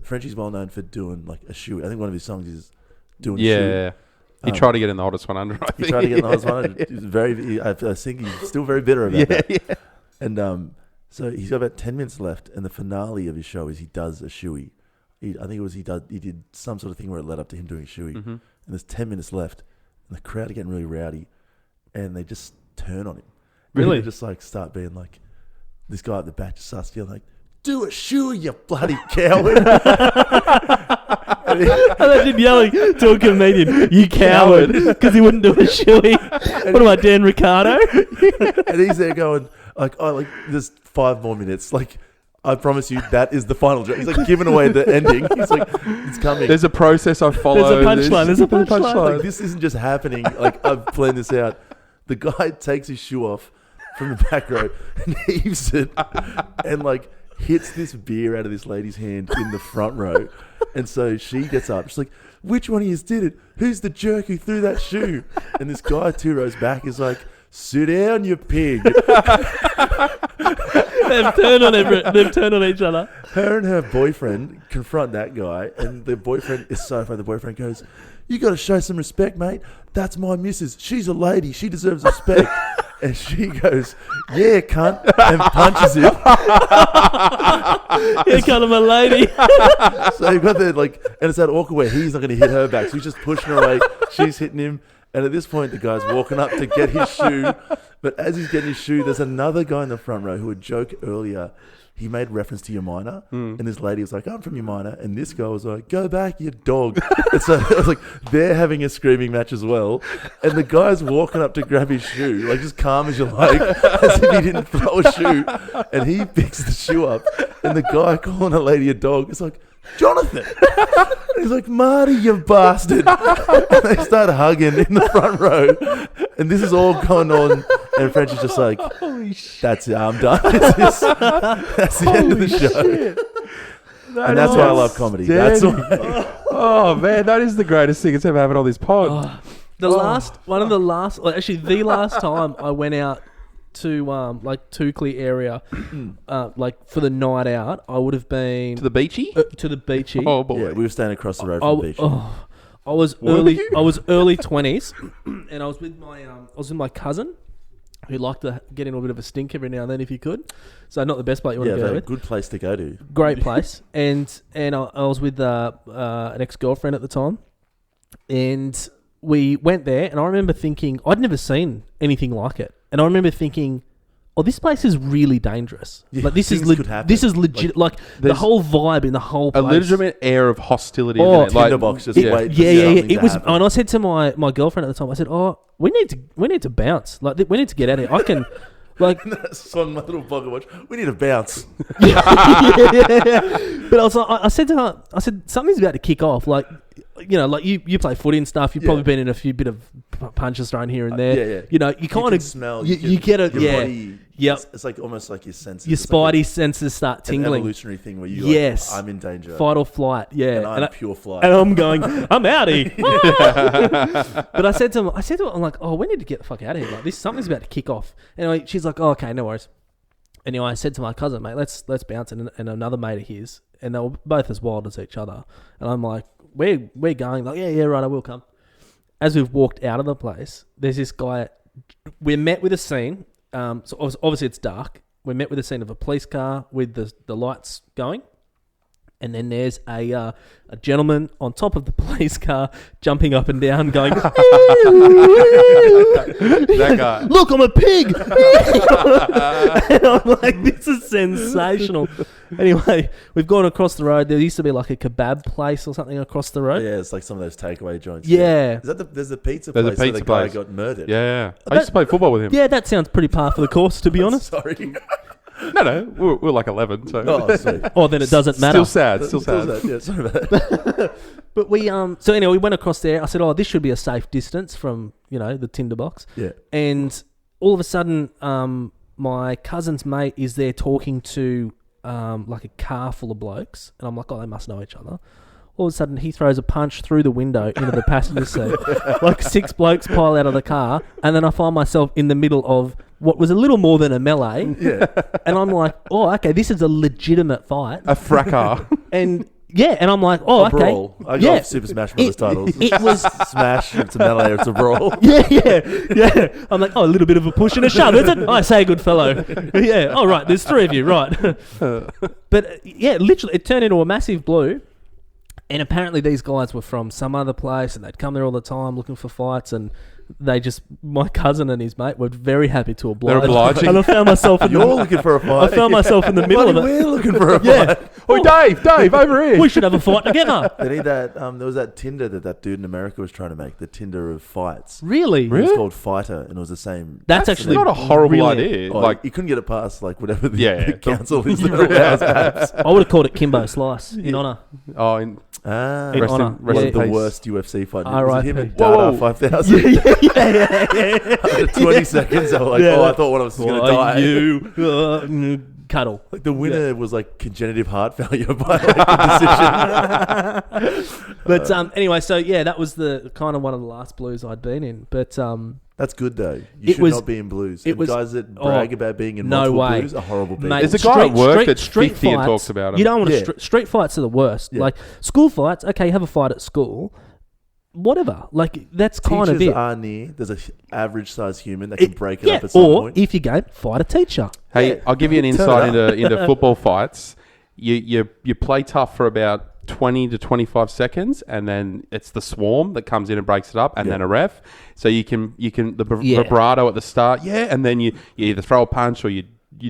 Frenchie's well known for doing like a shoe. I think one of his songs is doing a shoe. Yeah. He tried to get in the hottest one under, I think. He tried to get in the hottest one. He was I think he's still very bitter about that. Yeah. And so he's got about 10 minutes left, and the finale of his show is he does a shoey. I think it was he did some sort of thing where it led up to him doing a shoey. Mm-hmm. And there's 10 minutes left, and the crowd are getting really rowdy, and they just turn on him. Really? They just like start being like, this guy at the back just starts yelling like, "Do a shoey, you bloody coward!" And imagine yelling to a comedian, "You coward," because he wouldn't do a shoey. What am I, Dan Ricardo? And he's there going like, "Oh, like there's 5 more minutes." Like, I promise you, that is the final joke. He's like giving away the ending. He's like, "It's coming." There's a process I follow. There's a punchline. There's a punchline. Like, this isn't just happening. Like, I've planned this out. The guy takes his shoe off from the back row and heaves it, and like hits this beer out of this lady's hand in the front row. And so she gets up. She's like, "Which one of you did it? Who's the jerk who threw that shoe?" And this guy 2 rows back is like, "Sit down, you pig." They've turned on each other. Her and her boyfriend confront that guy, and the boyfriend is so funny. The boyfriend goes, "You got to show some respect, mate. That's my missus. She's a lady. She deserves respect." And she goes, "Yeah, cunt," and punches him. You're kind of a lady. So you've got that, like, and it's that awkward where he's not going to hit her back, so he's just pushing her away. She's hitting him, and at this point, the guy's walking up to get his shoe. But as he's getting his shoe, there's another guy in the front row who had joked earlier. He made reference to Yamina, and this lady was like, "I'm from Yamina," and this guy was like, "Go back, you dog." And so I was like, they're having a screaming match as well, and the guy's walking up to grab his shoe, like just calm as you like, as if he didn't throw a shoe, and he picks the shoe up, and the guy calling a lady a dog is like, "Jonathan." And he's like, "Marty, you bastard." And they start hugging in the front row, and this is all going on, and French is just like, Holy shit. "That's it, I'm done." That's the end of the show. And that's why I love comedy. That's why. Oh, man, that is the greatest thing that's ever happened on this pod. The last time I went out to like Toukley area, like for the night out, I would have been To the beachy? to the beachy. Oh, boy. Yeah, we were standing across the road from the beach. I was early. I was early 20s, and I was with my cousin, who liked to get in a bit of a stink every now and then if you could. So not the best place you want to go with. Good place to go to. Great place, and I was with an ex-girlfriend at the time, and we went there, and I remember thinking I'd never seen anything like it, and I remember thinking, oh, this place is really dangerous. Yeah, like this is could happen. this is legit. Like the whole vibe in the whole A place. legitimate air of hostility. Oh, isn't it? Like, Tinderbox just It- wait. yeah. It was, happen. and I said to my girlfriend at the time, I said, "Oh, we need to bounce. Like we need to get out of here. I can." Like, That's on my little pocket watch. We need to bounce. yeah. But I was like, I said to her, I said, something's about to kick off. Like, you know, like you play footy and stuff. You've probably been in a few bit of punches thrown here and there. Yeah. You know, you kind of smell. You get it. Your Yeah. body, Yep. It's like almost like your senses. Your It's like spidey senses start an tingling. evolutionary thing where you Yes. I'm in danger. Fight or flight. Yeah. And I'm pure flight. And I'm going, I'm outie. But I said to her, I'm like, oh, we need to get the fuck out of here. Like something's about to kick off. Anyway, she's like, oh, okay, no worries. Anyway, I said to my cousin, mate, let's bounce, and another mate of his, and they were both as wild as each other. And I'm like, we're going. Like, yeah, right, I will come. As we've walked out of the place, there's this guy. We're met with a scene. So obviously it's dark. We're met with a scene of a police car with the lights going. And then there's a gentleman on top of the police car jumping up and down going, that guy. look, I'm a pig. And I'm like, this is sensational. Anyway, we've gone across the road. There used to be like a kebab place or something across the road. Yeah, it's like some of those takeaway joints. Yeah. Is that there's a pizza There's a place where pizza the guy place. got murdered. Yeah. I used to play football with him. Yeah, that sounds pretty par for the course, to be honest. Sorry. No. We're like 11, so. Oh, sweet. Oh, then it doesn't matter. Still sad. Yeah, sorry about that. But we so anyway, we went across there. I said, oh, this should be a safe distance from, the tinderbox. Yeah. And all of a sudden, my cousin's mate is there talking to like a car full of blokes, and I'm like, oh, they must know each other. All of a sudden, he throws a punch through the window into the passenger seat. Like 6 blokes pile out of the car, and then I find myself in the middle of what was a little more than a melee. Yeah. And I'm like, oh, okay, this is a legitimate fight. A fracas. And yeah, and I'm like, oh, A okay. brawl. I got Super Smash Brothers titles. It was Smash, it's a melee, or it's a brawl. Yeah. I'm like, oh, a little bit of a push and a shove, is it? I say, good fellow. Yeah, all right, there's 3 of you, right. But yeah, literally, it turned into a massive blue. And apparently these guys were from some other place, and they'd come there all the time looking for fights, and my cousin and his mate were very happy to oblige. They're obliging. And I found myself in You're looking for a fight. I found myself in the middle of it. We're looking for a Yeah. fight. Oi, Dave, over here. We should have a fight together. They need that. There was that Tinder that dude in America was trying to make, the Tinder of fights. Really? It was called Fighter, and it was the same. That's actually not a horrible brilliant. idea. Oh, Like, you couldn't get it past whatever the Yeah. council is that allows apps. I would have called it Kimbo Slice in honour. oh, in, In rest honour. in, rest One in of the peace. worst UFC fight. Was R.I.P. it him and Whoa. Dada 5000? Yeah. After 20 seconds, I was like, I thought one of us was going to die. You cuddle. Like the winner was like congenitive heart failure by like the decision. But anyway, so yeah, that was the kind of one of the last blues I'd been in. But That's good though. You It should was- not be in blues. it And was- guys that brag about being in no multiple way. blues are horrible people. mate, There's a guy at work that's 50 and talks about 'em. You don't want to. Yeah. Street fights are the worst. Yeah. Like school fights. Okay, you have a fight at school. Whatever. Like that's kind of Teachers it. are near. There's a average sized human that can break it up at some or point. if you go fight a teacher. Hey, Yeah. I'll give you an Turn insight it into football fights. You play tough for about 20 to 25 seconds, and then it's the swarm that comes in and breaks it up, and then a ref. So you can vibrato at the start, and then you either throw a punch or you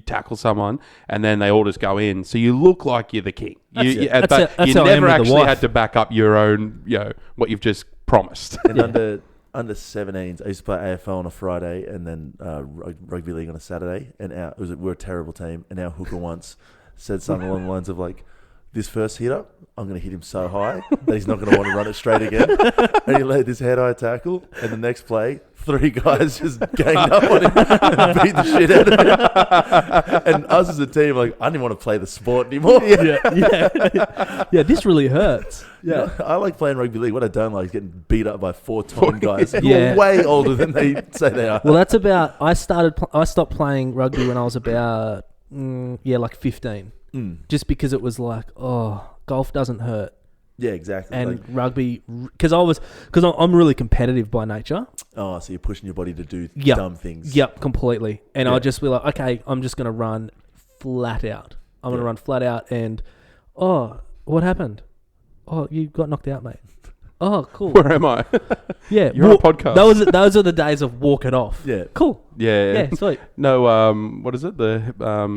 tackle someone, and then they all just go in. So you look like you're the king. That's You how I am never with the actually wife. had to back up your own, what you've just promised. And under 17s, I used to play AFL on a Friday and then rugby league on a Saturday. And we're a terrible team. And our hooker once said something along the lines of like, this first hit up, I'm going to hit him so high that he's not going to want to run it straight again. And he laid this head-high tackle, and the next play, 3 guys just ganged up on him and beat the shit out of him. And us as a team, like, I didn't want to play the sport anymore. Yeah, this really hurts. Yeah. You know, I like playing rugby league. What I don't like is getting beat up by 4 tall guys who are way older than they say they are. Well, that's about... I stopped playing rugby when I was about, like 15. Just because it was like, golf doesn't hurt. Yeah, exactly. And rugby, because I'm really competitive by nature. Oh, so you're pushing your body to do dumb things. Yep, completely. And I'll just be like, okay, I'm just going to run flat out. I'm going to run flat out and, what happened? Oh, you got knocked out, mate. Oh, cool. Where am I? Yeah. You're on a podcast. Those are the days of walking off. Yeah. Cool. Yeah. Yeah, sweet. No, what is it? The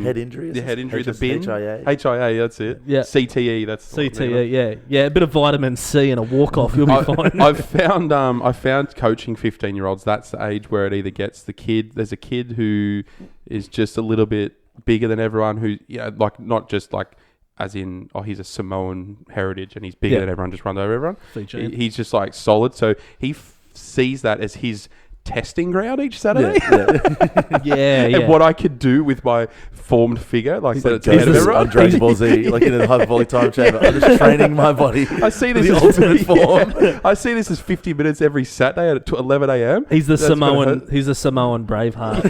head injury? The head injury, the bin? HIA. HIA, that's it. Yeah. CTE, that's CTE, yeah. A bit of vitamin C and a walk-off, you'll be fine. I found coaching 15-year-olds, that's the age where it either gets the kid, there's a kid who is just a little bit bigger than everyone who, like, not just like, as in, he's a Samoan heritage and he's bigger than everyone, just runs over everyone. He's just like solid. So he sees that as his testing ground each Saturday. And what I could do with my formed figure, like he's that, like on Dragon Ball Z, like in a hyperbolic time chamber. I'm just training my body. I see this the as ultimate form. I see this as 50 minutes every Saturday at 11 a.m. He's the Samoan Braveheart.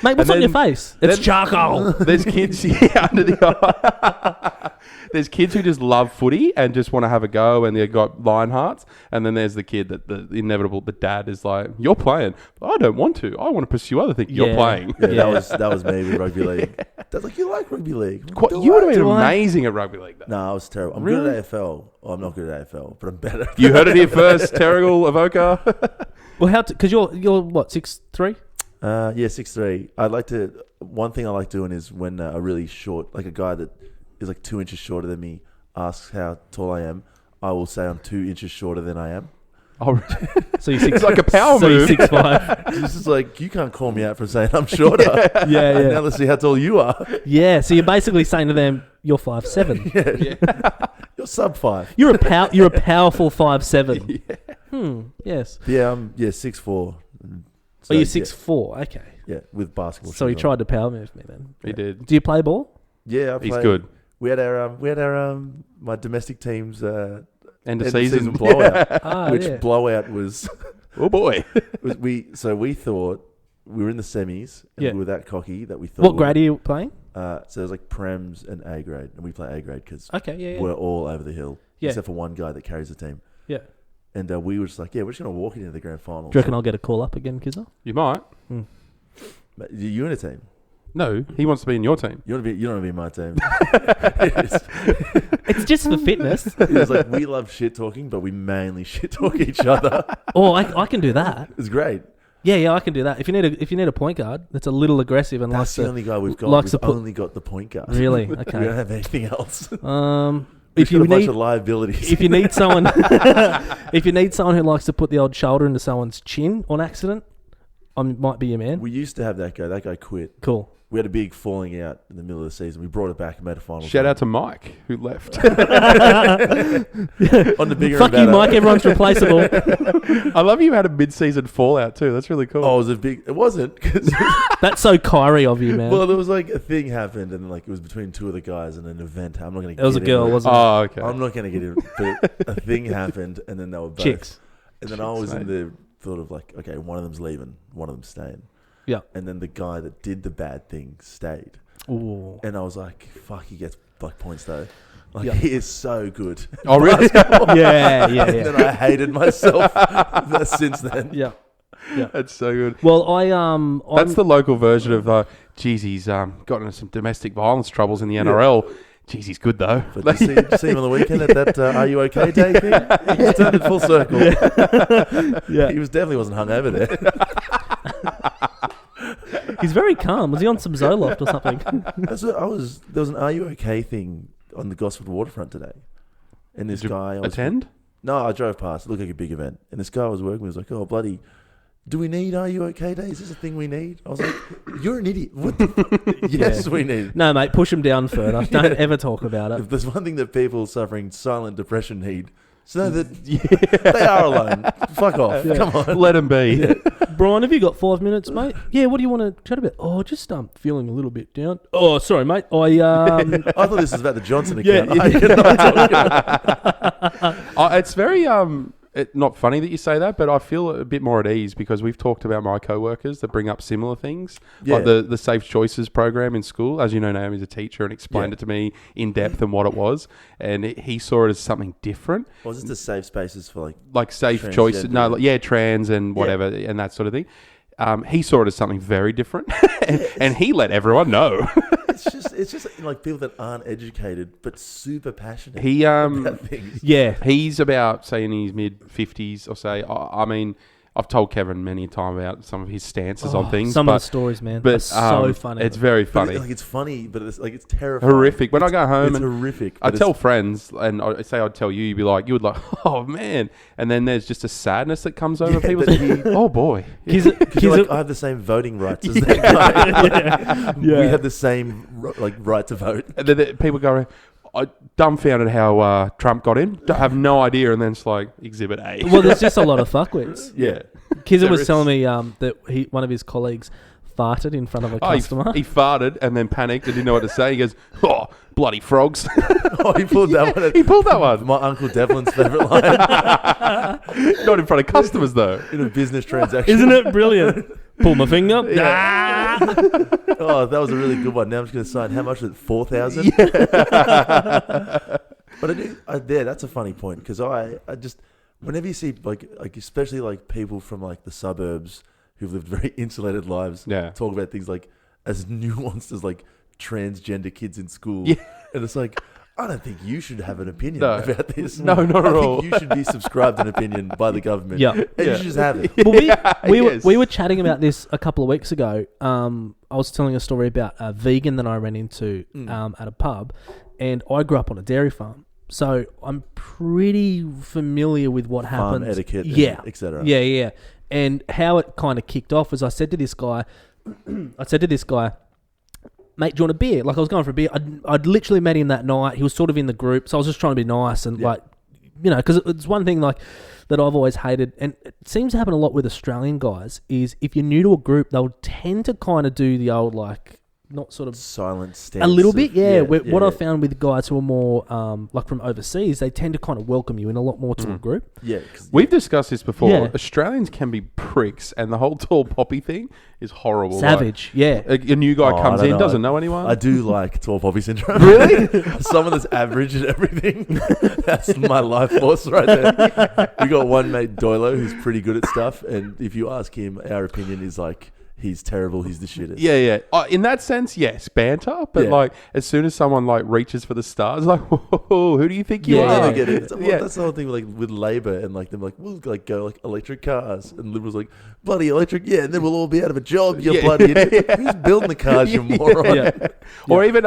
Mate, what's on your face? It's charcoal. There's kids under the eye. There's kids who just love footy and just want to have a go and they've got lion hearts. And then there's the kid that the dad is like, you're playing. I don't want to. I want to pursue other things. You're playing. Yeah, that was me with rugby league. That's like, you like rugby league? You would have been amazing at rugby league, though. No, I was terrible. I'm good at AFL. Oh, I'm not good at AFL, but I'm better. You heard it here first, Terrigal Avoca. Well, because you're what, 6'3"? Yeah, 6'3". One thing I like doing is when a really short, like a guy that is like 2 inches shorter than me, asks how tall I am, I will say I'm 2 inches shorter than I am. Oh, so you're 6'5". It's like a power move. So you're 6'5". It's just like, you can't call me out for saying I'm shorter. Yeah. Now let's see how tall you are. Yeah, so you're basically saying to them, you're 5'7". You're sub 5. You're a powerful 5'7". Yes. Yeah, I'm 6'4". So you're 6'4". Okay. Yeah, with basketball. So he tried to power move me then. He did. Do you play ball? Yeah, he's good. We had our my domestic team's end of season blowout, blowout was. Oh boy! We thought we were in the semis, and we were that cocky that we thought. What grade are you playing? So it was like Prems and A grade, and we play A grade because we're all over the hill, except for one guy that carries the team. Yeah. And we were just like, we're just gonna walk into the grand final. Do you reckon I'll get a call up again, Kizza? You might. You in a team? No, he wants to be in your team. You don't want to be in my team. It's just for fitness. It's like, we love shit talking, but we mainly shit talk each other. Oh, I can do that. It's great. Yeah, I can do that. If you need a point guard that's a little aggressive and that's the only guy we've got. We've only got the point guard. Really? Okay. We don't have anything else. If you need a bunch need of liabilities. If you need someone, who likes to put the old shoulder into someone's chin on accident, I might be your man. We used to have that guy. That guy quit. Cool. We had a big falling out in the middle of the season. We brought it back and made a final. Shout out to Mike, who left. On the bigger Fuck you, Mike. Everyone's replaceable. I love you had a mid-season fallout too. That's really cool. Oh, it wasn't. That's so Kyrie of you, man. Well, there was like a thing happened, and like it was between two of the guys in an event. I'm not going to. It was a girl, wasn't it? Oh, okay. I'm not going to get it. But a thing happened, and then they were both chicks. And then I was in the thought of like, okay, one of them's leaving, one of them's staying. Yeah. And then the guy that did the bad thing stayed. Ooh. And I was like, fuck, he gets like points though. Like he is so good. Oh really? Yeah. And then I hated myself since then. Yeah. That's so good. Well, that's the local version of geez, he's got into some domestic violence troubles in the NRL. Jeez, he's good though. But did you see him on the weekend at that Are You OK Day thing? He turned it full circle. Yeah. He definitely wasn't hungover there. He's very calm. Was he on some Zoloft or something? There was an Are You OK thing on the Gosford waterfront today. And this guy... attend? No, I drove past. It looked like a big event. And this guy I was working with was like, oh, bloody... do we need Are You OK Day? Is this a thing we need? I was like, you're an idiot. What the yes, we need it. No, mate, push them down further. Don't ever talk about it. If there's one thing that people suffering silent depression need, so that they are alone. Fuck off. Yeah. Come on. Let them be. Yeah. Brian, have you got 5 minutes, mate? Yeah, what do you want to chat about? Oh, just feeling a little bit down. Oh, sorry, mate. I thought this was about the Johnson account. It's very not funny that you say that, but I feel a bit more at ease because we've talked about my co-workers that bring up similar things, like the Safe Choices program in school. As you know, Naomi's a teacher and explained it to me in depth and what it was, and he saw it as something different. Was it the safe spaces for like safe choices? No, trans and whatever and that sort of thing. He saw it as something very different, and he let everyone know. It's just like people that aren't educated but super passionate. He about things. Yeah, he's about say in his mid-50s or say. I mean, I've told Kevin many a time about some of his stances on things. Some of the stories, man, but are so funny. It's very funny. It's funny, but it's terrifying. Horrific. When I go home, it's horrific. I tell friends, and I'd tell you, you'd be like, oh man, and then there's just a sadness that comes over people. Oh boy, because I have the same voting rights as that guy. We have the same right to vote. And then people go around, I dumbfounded how Trump got in. I have no idea, and then it's like Exhibit A. Well, there's just a lot of fuckwits. Yeah. Kizza was telling me that one of his colleagues farted in front of a customer. He farted and then panicked and didn't know what to say. He goes, "Oh, bloody frogs!" He pulled that one. He pulled that one. My Uncle Devlin's favourite line. Not in front of customers though. In a business transaction. Isn't it brilliant? Pull my finger. Yeah. Oh, that was a really good one. Now I'm just going to sign. How much is it? 4,000. But that's a funny point because I just whenever you see like especially like people from like the suburbs who've lived very insulated lives talk about things like as nuanced as like transgender kids in school, and it's like, I don't think you should have an opinion about this. No, not at all. I think you should be subscribed an opinion by the government. Yeah. And you should just have it. Well, we were chatting about this a couple of weeks ago. I was telling a story about a vegan that I ran into at a pub, and I grew up on a dairy farm. So I'm pretty familiar with what happens. Farm etiquette, etc. Yeah. And how it kind of kicked off was I said to this guy, mate, do you want a beer? Like I was going for a beer. I'd literally met him that night. He was sort of in the group. So I was just trying to be nice and because it's one thing like that I've always hated. And it seems to happen a lot with Australian guys is if you're new to a group, they'll tend to kind of do the old like, not sort of silent stance. A little bit, What I found with guys who are more like from overseas, they tend to kind of welcome you in a lot more to a group. Yeah, we've discussed this before. Yeah. Australians can be pricks, and the whole tall poppy thing is horrible. Savage, a new guy comes in, doesn't know anyone. I do like tall poppy syndrome. Really? Someone that's average and everything. That's my life force right there. We got one mate, Doilo, who's pretty good at stuff, and if you ask him, our opinion is like, he's terrible. He's the shittest. Yeah. In that sense, yes, banter. But like, as soon as someone like reaches for the stars, like, whoa, who do you think you are? I don't get it. That's the whole thing with Labor and like them. Like, we'll like go like electric cars, and Liberals like bloody electric. Yeah, and then we'll all be out of a job. You bloody idiot. Who's building the cars? You moron. Or even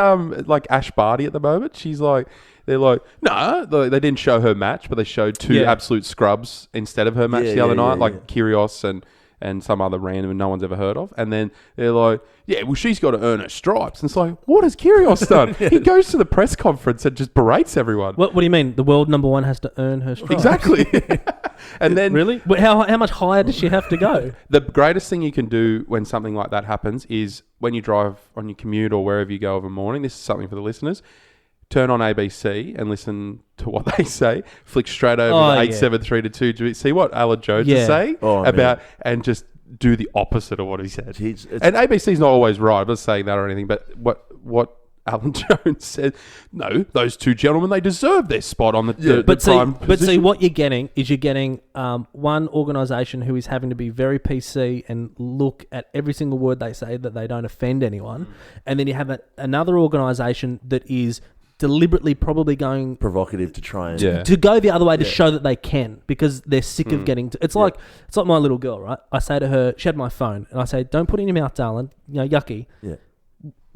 like Ash Barty at the moment. She's like. They're like, no, they didn't show her match, but they showed two absolute scrubs instead of her match the other night, like Kyrgios and some other random no one's ever heard of. And then they're like, yeah, well, she's got to earn her stripes. And it's like, what has Kyrgios done? He goes to the press conference and just berates everyone. What do you mean? The world number one has to earn her stripes? Exactly. And then... Really? But how much higher does she have to go? The greatest thing you can do when something like that happens is when you drive on your commute or wherever you go of a morning, this is something for the listeners, turn on ABC and listen to what they say. Flick straight over to 873 to see what Alan Jones is saying about, and just do the opposite of what he said. And ABC's not always right. I'm not saying that or anything, but what Alan Jones said, no, those two gentlemen, they deserve their spot on the prime position. But see, what you're getting is one organisation who is having to be very PC and look at every single word they say that they don't offend anyone, and then you have another organisation that is deliberately probably going provocative to try and to go the other way to show that they can, because they're sick of getting to, it's like my little girl, right? I say to her, she had my phone, and I say, don't put it in your mouth, darling, yucky.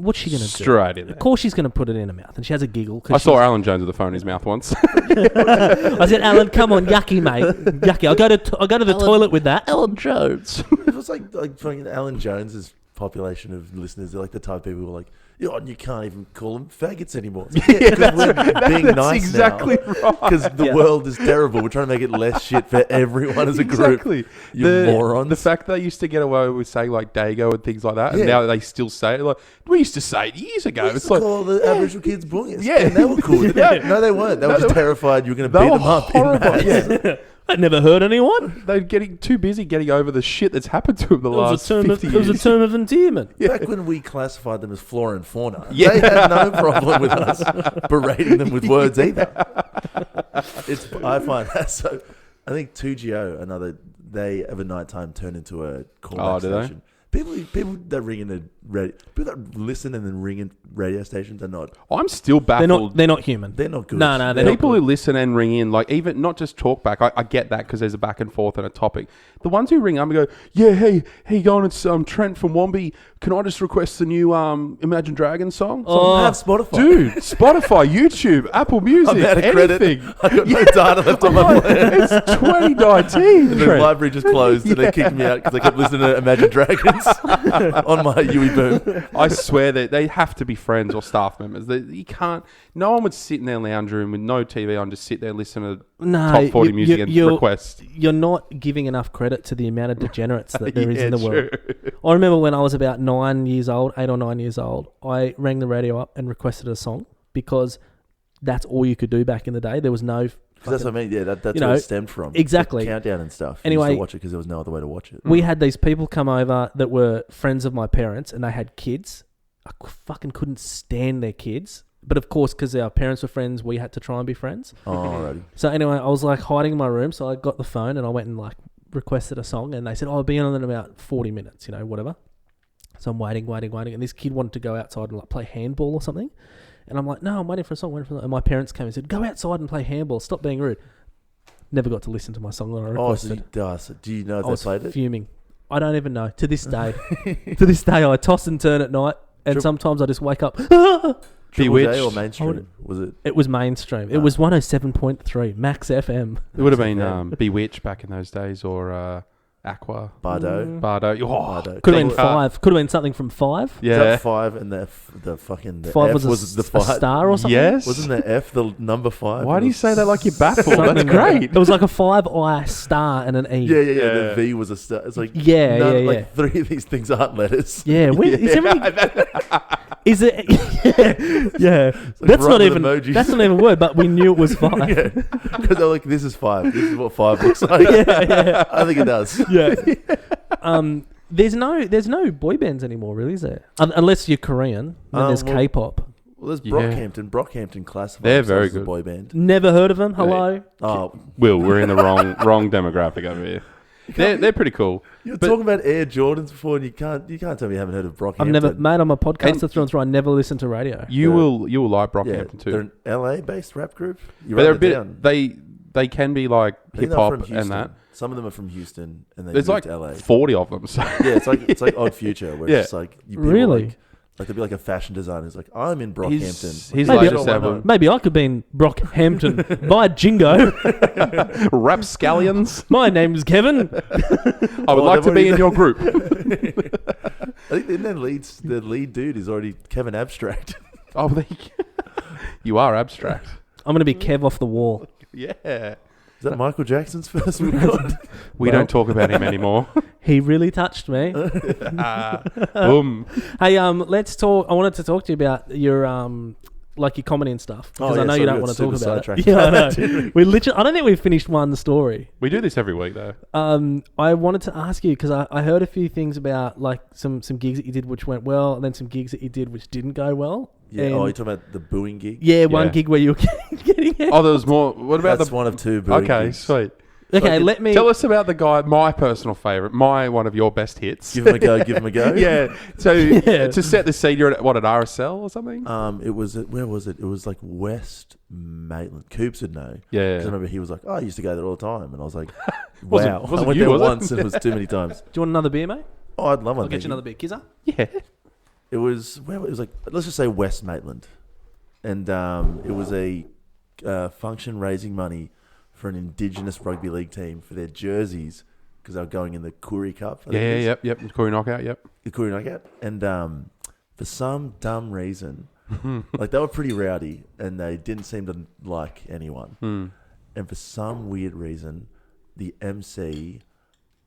What's she going to do? Straight in there. Of course she's going to put it in her mouth, and she has a giggle. I saw Alan Jones with the phone in his mouth once. I said, Alan, come on, yucky, mate, yucky. I'll go to the toilet with that. Alan Jones. It was like fucking Alan Jones's population of listeners. They're like the type of people who are like, you can't even call them faggots anymore. Yeah, we're being that's nice exactly right. Because the world is terrible. We're trying to make it less shit for everyone as a group. Exactly. You morons. The fact they used to get away with saying like Dago and things like that, and now they still say it. Like we used to say it years ago. We used to call the Aboriginal kids boongers. Yeah. And they were cool. No, they weren't. They were just terrified you were going to beat them up. Horrible. Yeah. I never hurt anyone. They're getting too busy getting over the shit that's happened to them the last 50 years. It was a term of endearment. Back when we classified them as flora and fauna, they had no problem with us berating them with words either. I find that so. I think 2GO, they have a nighttime turn into a callback station. People that ring in people that listen and then ring in radio stations are not. I'm still baffled. They're not human. They're not good. No, they're people who listen and ring in, like even not just talk back. I get that because there's a back and forth and a topic. The ones who ring up and go, yeah, hey, going, it's Trent from Wombi. Can I just request the new Imagine Dragons song? I have Spotify, dude. Spotify, YouTube, Apple Music, I'm out of anything. Credit. I got no data left on my plan. It's 2019. The library just closed and they kicked me out because I kept listening to Imagine Dragons on my Yui Boom. I swear that they have to be friends or staff members. You can't. No one would sit in their lounge room with no TV on, just sit there and listen to top 40 music and request. You're not giving enough credit to the amount of degenerates that there is in the world. I remember when I was about 8 or 9 years old, I rang the radio up and requested a song because that's all you could do back in the day. There was no... That's what I mean. Yeah, that's where it stemmed from. Exactly. The countdown and stuff. Anyway, I used to watch it because there was no other way to watch it. We had these people come over that were friends of my parents and they had kids. I fucking couldn't stand their kids. But of course, because our parents were friends, we had to try and be friends. Oh, alrighty. So anyway, I was like hiding in my room. So I got the phone and I went and like requested a song. And they said, I'll be on in about 40 minutes, whatever. So I'm waiting. And this kid wanted to go outside and like play handball or something. And I'm like, no, I'm waiting for a song. And my parents came and said, go outside and play handball. Stop being rude. Never got to listen to my song that I requested. So do you know if they played it? Fuming. I don't even know. To this day. I toss and turn at night. And sometimes I just wake up. Bewitched or mainstream? Was it? It was mainstream. It was 107.3 Max FM. It would have been Bewitched back in those days, or Aqua. Bardo. Bardo. Could have been 5. Could have been something from 5. Yeah. Was that 5 and the fucking... The 5 F was the 5. A star or something? Yes. Wasn't the F the number 5? Why do you say that like you're baffled? That's great. It was like a 5I star and an E. Yeah. The V was a star. It's like... Yeah. Like 3 of these things aren't letters. Yeah. Is everything... Is it? Yeah. That's not even a word, but we knew it was 5. Because they're like, this is 5. This is what 5 looks like. Yeah. I think it does. Yeah. There's no boy bands anymore, really, is there? Unless you're Korean, then there's K-pop. Well, there's Brockhampton. Brockhampton classifies They're very as a good boy band. Never heard of them. Hello. Oh, Will, we're in the wrong demographic over here. They're pretty cool. You were talking about Air Jordans before, and you can't tell me you haven't heard of Brockhampton. I've never, mate. I'm a podcaster through and through. I never listen to radio. You will like Brockhampton too. They're an LA-based rap group. But they're a bit. They can be like hip hop and that. Some of them are from Houston, and they there's moved like to LA. 40 of them. So. Yeah, it's like Odd Future, where it's like really. Like there'd be like a fashion designer who's like, I'm in Brockhampton. He's like maybe I could be in Brockhampton. Bye, Jingo. Rapscallions. My name's Kevin. I would like to be in your group. I think the lead dude is already Kevin Abstract. Oh, you are abstract. I'm going to be Kev off the wall. Yeah. Is that Michael Jackson's first record? We don't talk about him anymore. He really touched me. Boom. Hey, let's talk. I wanted to talk to you about your your comedy and stuff because I know you don't want to talk about it. Yeah, I know. I don't think we've finished one story. We do this every week though. I wanted to ask you because I heard a few things about like some gigs that you did which went well, and then some gigs that you did which didn't go well. Yeah. You're talking about the booing gig? Yeah, one gig where you were getting it. Oh, there was more. What about That's one of 2 booing gigs. Sweet. Okay, let me... Tell us about the guy, my personal favourite, one of your best hits. Give him a go. Yeah. So to set the scene, you're at at RSL or something? It was where was it? It was like West Maitland. Coops would know. Yeah. Because I remember he was like, I used to go there all the time. And I was like, wow. wasn't I went you, there was once and it was too many times. Do you want another beer, mate? Oh, I'd love one. I'll get you another beer. Kizza? Yeah. It was like, let's just say West Maitland, and it was a function raising money for an Indigenous rugby league team for their jerseys because they were going in the Koori Cup. Yep. Koori knockout. Yep. The Koori knockout, and for some dumb reason, like they were pretty rowdy and they didn't seem to like anyone. And for some weird reason, the MC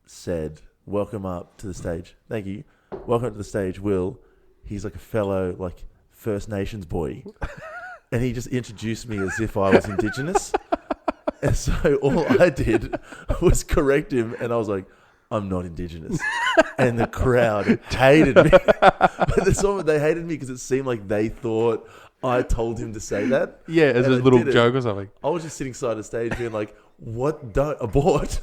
said, "Welcome up to the stage. Thank you. Welcome to the stage, Will." He's like a fellow like First Nations boy, and he just introduced me as if I was Indigenous. And so all I did was correct him, and I was like, "I'm not Indigenous." And the crowd hated me. But they hated me because it seemed like they thought I told him to say that. Yeah, as a little joke or something. I was just sitting side of the stage being like, "What? Don't abort."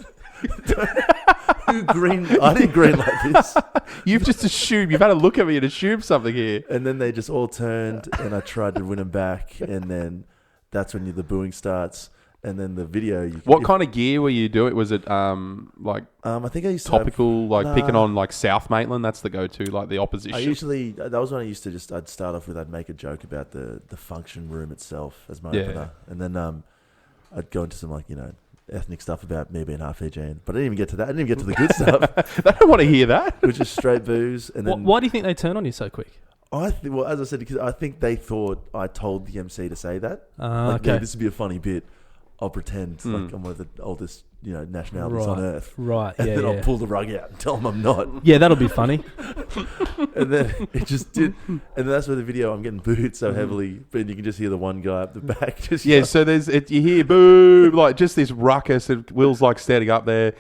I didn't green like this. You've just assumed. You've had a look at me and assumed something here. And then they just all turned, and I tried to win them back, and then that's when the booing starts. And then the video. What kind of gear were you doing? Was it like I think I used to topical, picking on like South Maitland? That's the go-to, like the opposition. That was when I used to I'd start off with, I'd make a joke about the function room itself as my opener, and then I'd go into some ethnic stuff about me being half Fijian, but I didn't even get to that. I didn't even get to the good stuff. They don't want to hear that. It was just straight booze. And then Why do you think they turn on you so quick? well, as I said, because I think they thought I told the MC to say that. Okay. "Yeah, this would be a funny bit. I'll pretend like I'm one of the oldest, nationalities on earth. Right. And Yeah. then I'll pull the rug out and tell them I'm not. Yeah, that'll be funny. And then it just did. And then that's where the video, I'm getting booed so heavily, but you can just hear the one guy up the back. Just So you hear boo, like just this ruckus, and Will's like standing up there.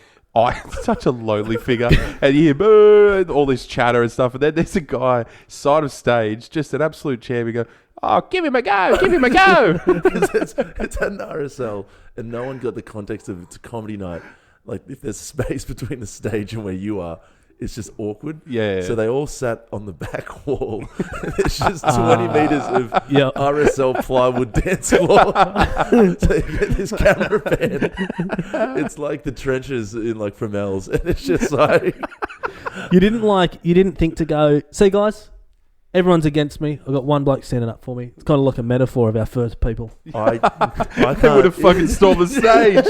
Such a lowly figure. And you hear boo, and all this chatter and stuff. And then there's a guy, side of stage, just an absolute champion, go, "Oh, give him a go, give him a go." it's at an RSL, and no one got the context of it's a comedy night. Like, if there's space between the stage and where you are, it's just awkward. Yeah. So they all sat on the back wall. And it's just 20 meters of RSL plywood dance floor. So you get this camera pan. It's like the trenches in like Fromelles, and it's just like You didn't think to go, "See, guys, everyone's against me. I've got one bloke standing up for me." It's kind of like a metaphor of our first people. I can't. They would have fucking stormed the stage.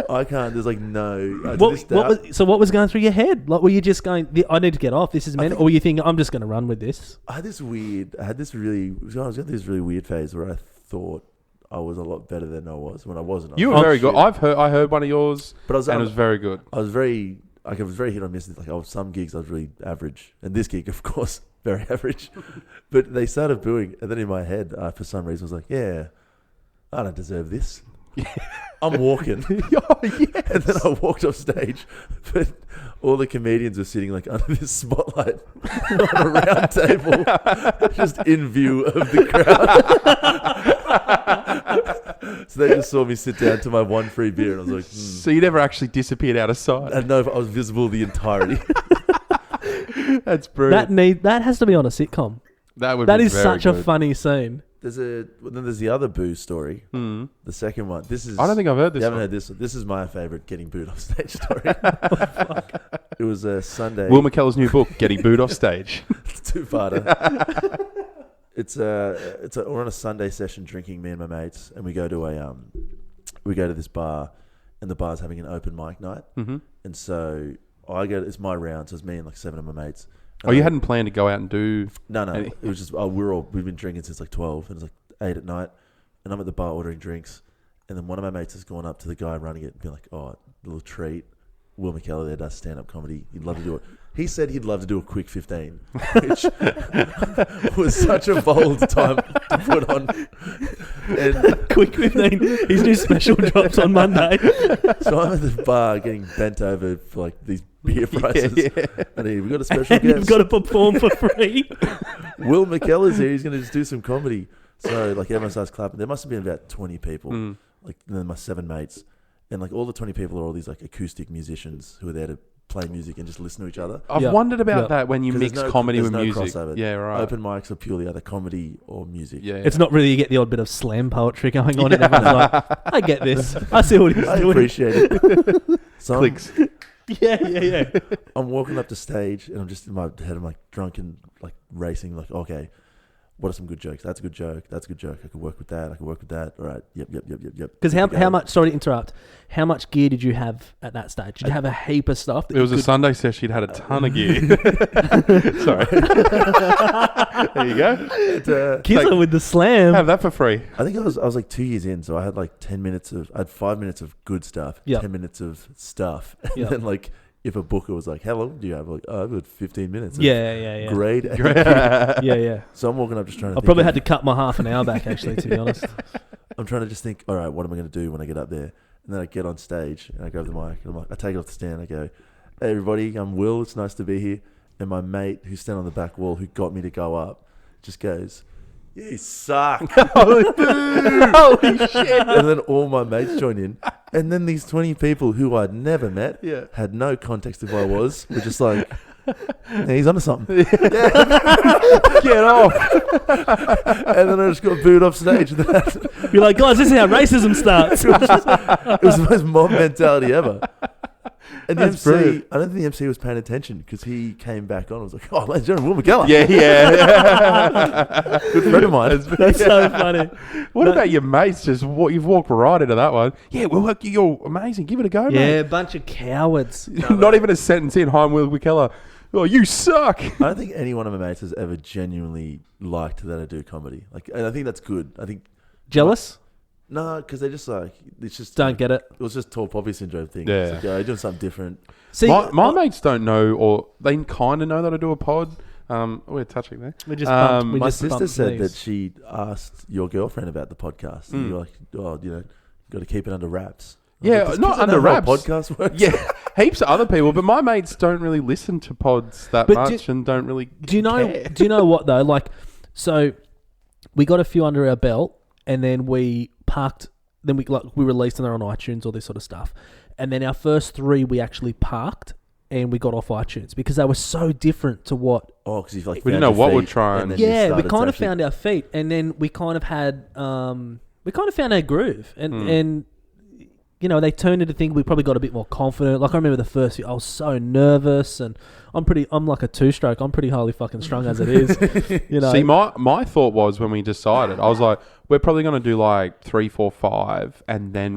I can't. There's like no. What was going through your head? Like, were you just going, "I need to get off. This is meant," or were you thinking, "I'm just going to run with this"? I was got this really weird phase where I thought I was a lot better than I was when I wasn't. You were very good. I heard one of yours, and it was very good. I was very hit or miss. Like, some gigs I was really average, and this gig, of course, very average. But they started booing, and then in my head, for some reason, I was like, "Yeah, I don't deserve this." I'm walking. Oh, yes. And then I walked off stage, but all the comedians were sitting like under this spotlight on a round table, just in view of the crowd. So they just saw me sit down to my one free beer, and I was like, So you never actually disappeared out of sight? And no, I was visible the entirety. That's brilliant. That has to be on a sitcom. That is such a funny scene. Then there's the other boo story. The second one. I don't think I've heard this. You haven't heard this one. This is my favourite getting booed off stage story. It was a Sunday. Will McKellar's new book, Getting Booed Off Stage. It's two-parter. We're on a Sunday session drinking, me and my mates, and we go to this bar, and the bar's having an open mic night. Mm-hmm. And so it's my round, so it's me and like 7 of my mates. You hadn't planned to go out and do... No. It was just, we've been drinking since like 12, and it's like 8 at night, and I'm at the bar ordering drinks, and then one of my mates has gone up to the guy running it and been like, "Oh, little treat. Will McKellar there does stand-up comedy. He'd love to do it." He said he'd love to do a quick 15, which was such a bold time to put on. And quick 15. His new special drops on Monday. So I'm at the bar getting bent over for like these beer prices. Yeah. And we've got a special and guest. You've got to perform for free. Will McKellar's here. He's going to just do some comedy. So like everyone starts clapping. There must have been about 20 people. Like, and then my 7 mates. And like all the 20 people are all these like acoustic musicians who are there to play music and just listen to each other. I've wondered about that when you mix comedy with music. Crossover. Yeah, right. Open mics are purely either comedy or music. Yeah. It's not really, you get the odd bit of slam poetry going on. And everyone's like, "I get this. I see what he's doing." I appreciate it. So Clicks. Yeah. I'm walking up to stage and I'm just in my head. I'm like drunk and like racing. Like, okay, what are some good jokes? That's a good joke. That's a good joke. I could work with that. All right. Yep. Because how much? Sorry to interrupt. How much gear did you have at that stage? Did you have a heap of stuff? It was a Sunday session. He'd had a ton of gear. Sorry. There you go. Kizza with the slam. Have that for free. I think I was like 2 years in, so I had like 10 minutes of. I had 5 minutes of good stuff. 10 minutes of stuff, and then like. If a booker was like, "How long do you have?" Like, "Oh, I've got 15 minutes." Yeah. Great. Yeah. So I'm walking up just trying to. I probably had to cut my half an hour back, actually, to be honest. I'm trying to just think. All right, what am I going to do when I get up there? And then I get on stage and I grab the mic and I take it off the stand. I go, "Hey, everybody, I'm Will. It's nice to be here." And my mate, who's standing on the back wall, who got me to go up, just goes, "You suck." Holy shit. And then all my mates join in. And then these 20 people who I'd never met, had no context of who I was, were just like, "Hey, he's onto something." Get off. And then I just got booed off stage. You're like, guys, this is how racism starts. It was the most mob mentality ever. And the That's MC, brilliant. I don't think the MC was paying attention because he came back on and was like, "Oh, ladies and gentlemen, Will McKellar." Yeah. Good friend of mine. That's so funny. What about your mates? Just you've walked right into that one. Yeah, well, you're amazing. Give it a go, Yeah, mate. a bunch of cowards. Not even a sentence in. Hi, I'm Will McKellar. Oh, you suck. I don't think any one of my mates has ever genuinely liked that I do comedy. Like, and I think that's good. I think Jealous? no, because they just like it's just Don't get it. It was just tall poppy syndrome thing. Yeah. It's like, you're doing something different. See, My mates don't know, or they kind of know that I do a pod. We're touching there. we just bumped, we My just sister bumped said knees. that she asked your girlfriend about the podcast. And you're like, "Oh, got to keep it under wraps." I was Yeah, like, "Does not Kizza under know how wraps. Podcast works. Yeah, heaps of other people, but my mates don't really listen to pods that But much and don't really. Do you know? care. Do you know what though? Like, so we got a few under our belt, and then we parked. Then we released them on iTunes, all this sort of stuff, and then our first 3 we actually parked and we got off iTunes because they were so different to what. Oh, because like We didn't know what we're trying. Yeah, we kind of found our feet, and then we kind of had we kind of found our groove, and. You know, they turned into think we probably got a bit more confident. Like I remember the first few, I was so nervous, and I'm like a 2-stroke. I'm pretty highly fucking strung as it is. You know. See, my thought was when we decided, I was like, we're probably going to do like 3, 4, 5, and then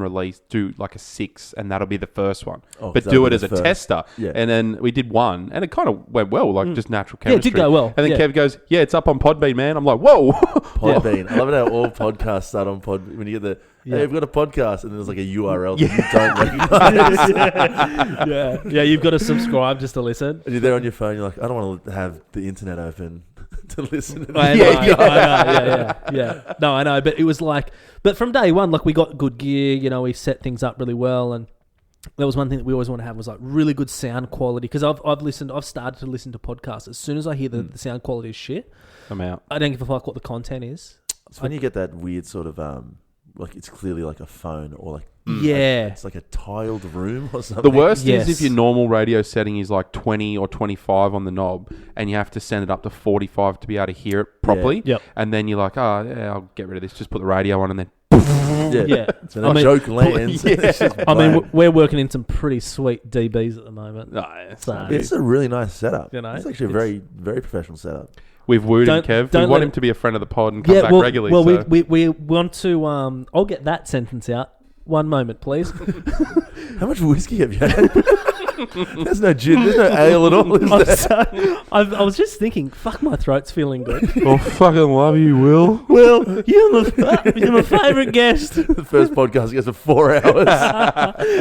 do like a 6, and that'll be the first one. Oh, but do it as a tester. Yeah. And then we did 1, and it kind of went well, like just natural chemistry. Yeah, it did go well. And then Kev goes, "Yeah, it's up on Podbean, man." I'm like, "Whoa." Podbean. I love it how all podcasts start on Pod. When you get "Hey, we've got a podcast," and there's like a URL that you don't recognize. Yeah, you've got to subscribe just to listen. And you're there on your phone. You're like, "I don't want to have the internet open to listen." I know. No, I know, but it was like, but from day one, like we got good gear. You know, we set things up really well, and that was one thing that we always want to have was like really good sound quality. Because I've started to listen to podcasts. As soon as I hear the sound quality is shit, I'm out. I don't give a fuck what the content is. It's when you get that weird sort of like it's clearly like a phone or like it's like a tiled room or something. The worst is if your normal radio setting is like 20 or 25 on the knob, and you have to send it up to 45 to be able to hear it properly. Yep. And then you're like, "Oh, yeah, I'll get rid of this. Just put the radio on," and then. Yeah. So the joke lands. I mean, we're working in some pretty sweet DBs at the moment. It's a really nice setup. You know, it's actually a very, very professional setup. We've wooed him, Kev. We want him to be a friend of the pod and come back regularly. Well, we want to. I'll get that sentence out. One moment, please. How much whiskey have you had? There's no gin. There's no ale at all, is there? I was just thinking, fuck, my throat's feeling good. Oh, fucking love you, Will. Will, you're my favourite guest. The first podcast goes for 4 hours.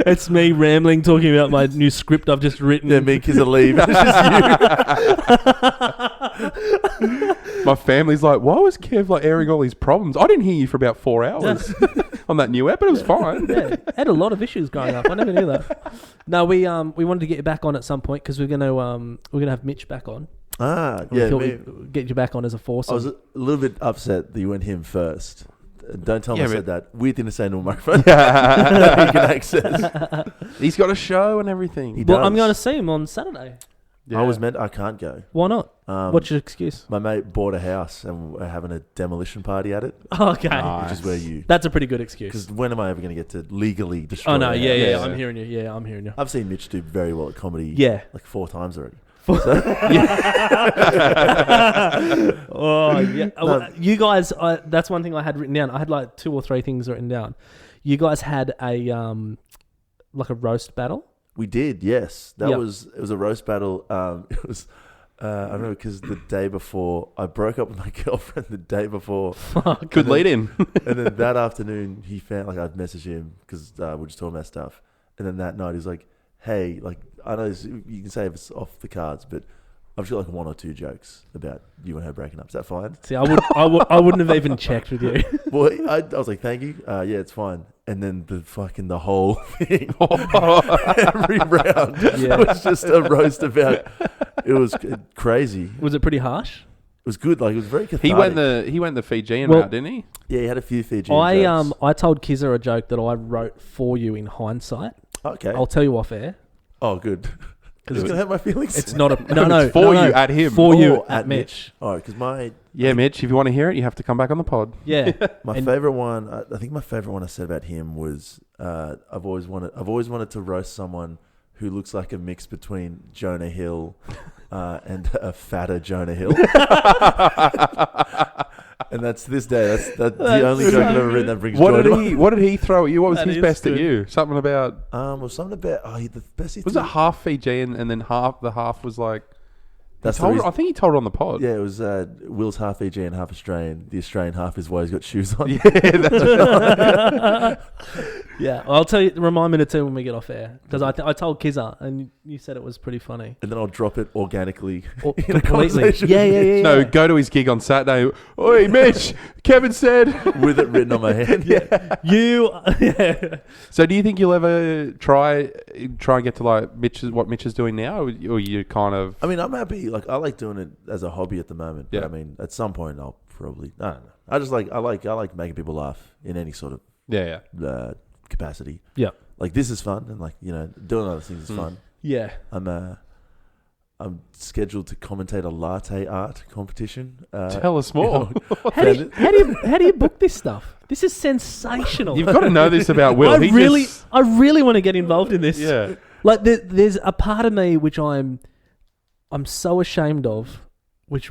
It's me rambling, talking about my new script I've just written. Yeah, me and Kizza leave. It's just you. My family's like, "Why was Kev like airing all these problems? I didn't hear you for about 4 hours on that new app, but it was fine." Yeah, had a lot of issues growing up. I never knew that. No, we wanted to get you back on at some point because we're gonna have Mitch back on. We'd get you back on as a foursome. I was a little bit upset that you went him first. Don't tell me I said that. Weird thing to say into a microphone. That he can access. He's got a show and everything. Well, I'm going to see him on Saturday. Yeah. I can't go. Why not? What's your excuse? My mate bought a house and we're having a demolition party at it. Okay. Nice. Which is where you... That's a pretty good excuse. Because when am I ever going to get to legally destroy Oh, no, a yeah, house? I'm hearing you. Yeah, I'm hearing you. I've seen Mitch do very well at comedy like 4 times already. Oh, yeah. Well, you guys, that's one thing I had written down. I had like 2 or 3 things written down. You guys had a like a roast battle. We did, yes. It was a roast battle. It was... I remember because the day before, I broke up with my girlfriend the day before. Good lead in. And then that afternoon, he found, like, I'd messaged him because we're just talking about stuff. And then that night, he's like, hey, like, I know this, you can say if it's off the cards, but I've just got like 1 or 2 jokes about you and her breaking up. Is that fine? See, I wouldn't have even checked with you. Well, I was like, thank you. Yeah, it's fine. And then the whole thing, every round was just a roast about. It was crazy. Was it pretty harsh? It was good. Like, it was very cathartic. He went the Fijian route, didn't he? Yeah, he had a few Fijian jokes. I told Kizza a joke that I wrote for you in hindsight. Okay. I'll tell you off air. Oh, good. Because it's going to hurt my feelings. It's not a... No, it's for you at him. For you at Mitch. All right, because Yeah, Mitch, if you want to hear it, you have to come back on the pod. Yeah. My favourite one, I think my favourite one I said about him was I've always wanted to roast someone who looks like a mix between Jonah Hill and a fatter Jonah Hill. And that's to this day. That's the only joke I've ever written that brings joy to me. What did he throw at you? What was his best good. at you? Something about... something about... the best he was it half Fijian and then the half was like... I think he told it on the pod. Yeah, it was Will's half Fijian, half Australian. The Australian half is why he's got shoes on. Yeah, that's right. Yeah, I'll tell you. Remind me to tell when we get off air because I told Kizza and you said it was pretty funny. And then I'll drop it organically in completely. a conversation. Yeah. No, go to his gig on Saturday. Oi, Mitch, Kevin said. With it written on my hand. Yeah. Yeah. So do you think you'll ever try and get to like what Mitch is doing now, or you kind of... I mean, I'm happy. Like, I like doing it as a hobby at the moment. Yeah. But I mean, at some point, I'll probably... I don't know. I just like... I like making people laugh in any sort of... Yeah. capacity. Yeah. Like, this is fun, and like, you know, doing other things is fun. Yeah. I'm scheduled to commentate a latte art competition. Tell us more. How do you book this stuff? This is sensational. You've got to know this about Will. I really want to get involved in this. Yeah. Like there's a part of me which I'm so ashamed of, which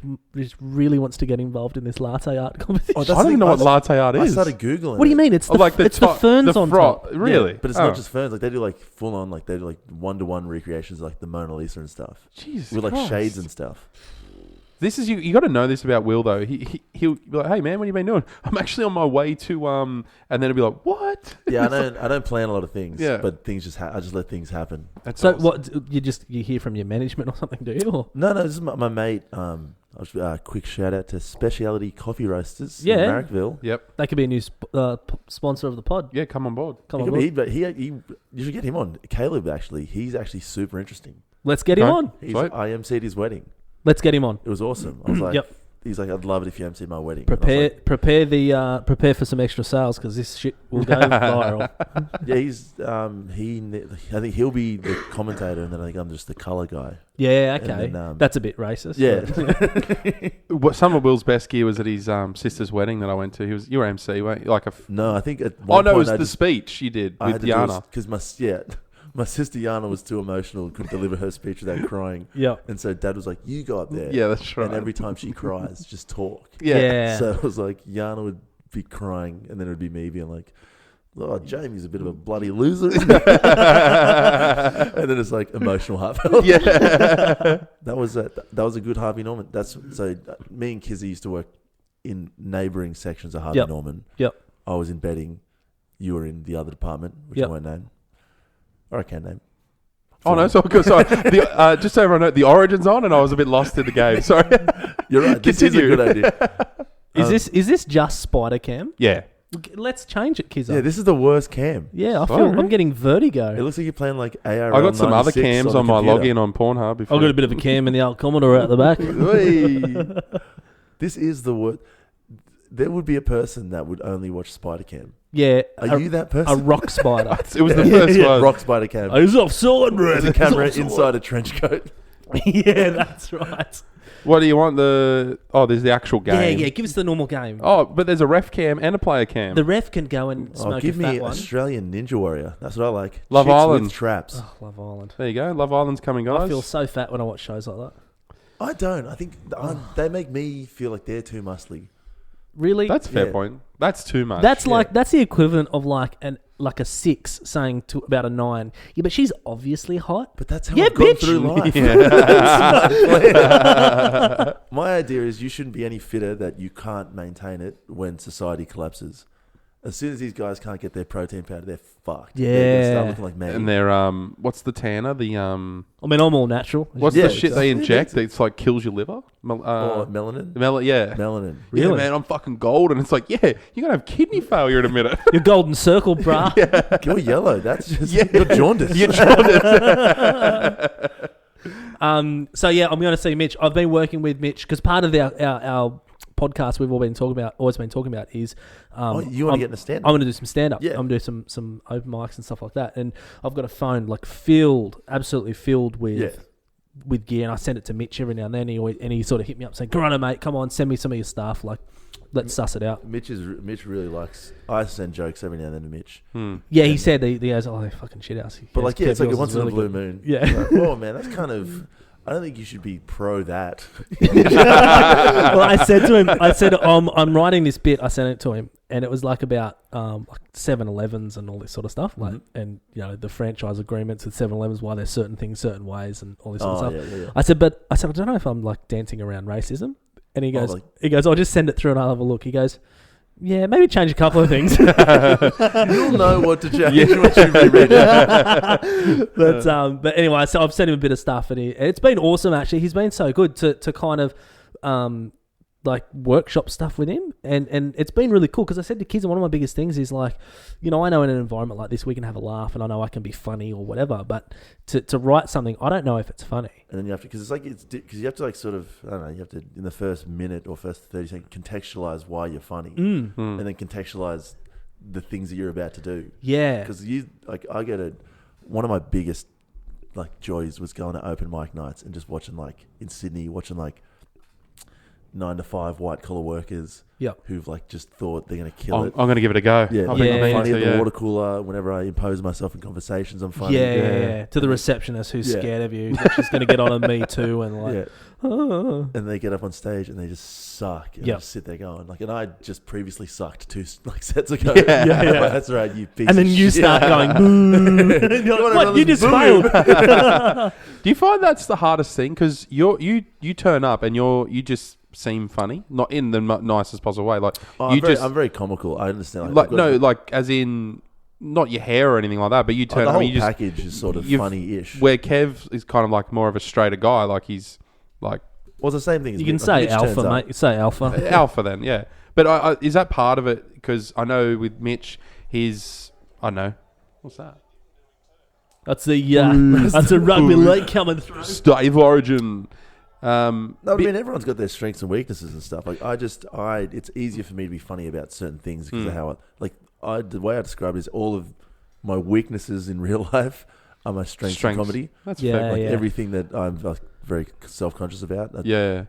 really wants to get involved in this latte art competition. Oh, I don't even know what latte art is. I started Googling What do you mean? It's the ferns on top. Really? Yeah, but it's not just ferns. Like, they do like full on, like they do like 1-to-1 recreations of, like the Mona Lisa and stuff. Jesus with like Christ. shades and stuff. This is you got to know this about Will though. He'll be like, "Hey man, what have you been doing?" I'm actually on my way to and then he'll be like, "What?" Yeah, I don't plan a lot of things. Yeah. But things just I just let things happen. That's So awesome. what you hear from your management or something, do you? Or? No, this is my mate. Quick shout out to Speciality Coffee Roasters in Yeah. Marrickville. That could be a new sponsor of the pod. Yeah, come on board. You should get him on. Caleb, actually, he's actually super interesting. Let's get him on. I emceed his wedding. Let's get him on. It was awesome. I was like, Yep. He's like, I'd love it if you emceed my wedding. Prepare for some extra sales because this shit will go viral. Yeah, I think he'll be the commentator, and then I think I'm just the colour guy. Yeah, okay. Then, that's a bit racist. Yeah. Some of Will's best gear was at his sister's wedding that I went to. You were MC, weren't you? No, I think at one it point was the speech you did with Yana. Because my sister Yana was too emotional, couldn't deliver her speech without crying. Yeah. And so Dad was like, "You go up there." Yeah, that's right. And every time she cries, just talk. Yeah. So it was like Yana would be crying, and then it would be me being like, "Oh, Jamie's a bit of a bloody loser." And then it's like emotional heartfelt. Yeah. That was a good Harvey Norman. Me and Kizzy used to work in neighbouring sections of Harvey Norman. Yep. I was in betting. You were in the other department, which I won't name. Or I can name. Oh no, sorry. Just so everyone knows, the Origin's on, and I was a bit lost in the game. Sorry. You're right. This is a good idea. Is this just Spider Cam? Yeah. Let's change it, Kizza. Yeah, this is the worst cam. Yeah, I'm getting vertigo. It looks like you're playing like ARL. I got some other 96 cams on my login on Pornhub. I've got a bit of a cam in the old Commodore out the back. This is the worst. There would be a person that would only watch Spider Cam. Yeah. Are you that person? A rock spider. It was the first one. Rock Spider Cam. I was offside, bro. There's a camera inside a trench coat. Yeah, that's right. What do you want? There's the actual game. Yeah. Give us the normal game. Oh, but there's a ref cam and a player cam. The ref can go and smoke give a fat me one. Australian Ninja Warrior. That's what I like. Love Chicks Island. with traps. Oh, Love Island. There you go. Love Island's coming, guys. I feel so fat when I watch shows like that. I don't. I think they make me feel like they're too muscly. Really? That's a fair point. That's too much. That's that's the equivalent of like a 6 saying to about a 9. Yeah, but she's obviously hot. But that's how Yeah, I've gone bitch. through life. Yeah. My idea is you shouldn't be any fitter that you can't maintain it when society collapses. As soon as these guys can't get their protein powder, they're fucked. Yeah. They're gonna start looking like me. And they're what's the tanner? I mean, I'm all natural. What's Yeah, the shit they exactly. inject? It's like kills your liver. Melanin. Yeah. Melanin. Yeah, man, I'm fucking gold, and it's like, yeah, you're gonna have kidney failure in a minute. Your golden circle, brah. You're yellow. That's just Yeah. you're jaundiced. You're jaundiced. So yeah, I'm going to see Mitch. I've been working with Mitch because part of our podcast we've always been talking about is you want to get in a stand-up? I'm going to do some stand-up. Yeah. I'm going to do some open mics and stuff like that. And I've got a phone like absolutely filled with gear. And I send it to Mitch every now and then. And he sort of hit me up saying, "Corona, mate, come on, send me some of your stuff. Like, let's suss it out." Mitch really likes. I send jokes every now and then to Mitch. Yeah, he said he goes, "Oh, they fucking shit house." But like, it's like a yours once is in a really blue good. moon. Yeah. Like, oh man, that's kind of. I don't think you should be pro that. Well, I said to him, I'm writing this bit. I sent it to him, and it was like about like 7-Elevens and all this sort of stuff, like, and the franchise agreements with 7-Elevens, why there's certain things certain ways and all this sort of stuff. Yeah. I said, I don't know if I'm like dancing around racism, and he goes, I'll just send it through and I'll have a look. He goes, yeah, maybe change a couple of things. You'll know what to change once you reread it. But anyway, so I've sent him a bit of stuff, and it's been awesome actually. He's been so good to kind of like workshop stuff with him, and it's been really cool because I said to kids, one of my biggest things is like, I know in an environment like this we can have a laugh, and I know I can be funny or whatever, but to write something, I don't know if it's funny. And then you have to, because you have to like sort of, I don't know, you have to in the first minute or first 30 seconds contextualize why you're funny, and then contextualize the things that you're about to do. Yeah, because one of my biggest like joys was going to open mic nights and just watching like in Sydney, watching like 9 to 5 white collar workers who've like just thought they're going to kill it. I'm going to give it a go. Yeah, I'm funny at the water cooler. Whenever I impose myself in conversations, I'm funny. Yeah. To the receptionist who's scared of you, that she's going to get on a Me Too and like, and they get up on stage and they just suck and they just sit there going like, and I just previously sucked 2 like sets ago. Like, that's right, you piece. And then you start going, boo. You're like, what? You just failed. Do you find that's the hardest thing? Because you turn up and you just seem funny, not in the nicest possible way. Like I'm very comical. I understand. Like as in not your hair or anything like that, but you turn the up. whole And you package is sort of funny-ish. Where Kev is kind of like more of a straighter guy. Like he's like. Well, it's the same thing. As you can say alpha, mate. You say alpha. Alpha then, yeah. But is that part of it? Because I know with Mitch, I don't know. What's that? That's a rugby league coming through. State of origin. I mean, everyone's got their strengths and weaknesses and stuff. Like it's easier for me to be funny about certain things because of how the way I describe it is all of my weaknesses in real life are my strengths in comedy. That's fair. Like everything that I'm like very self-conscious about.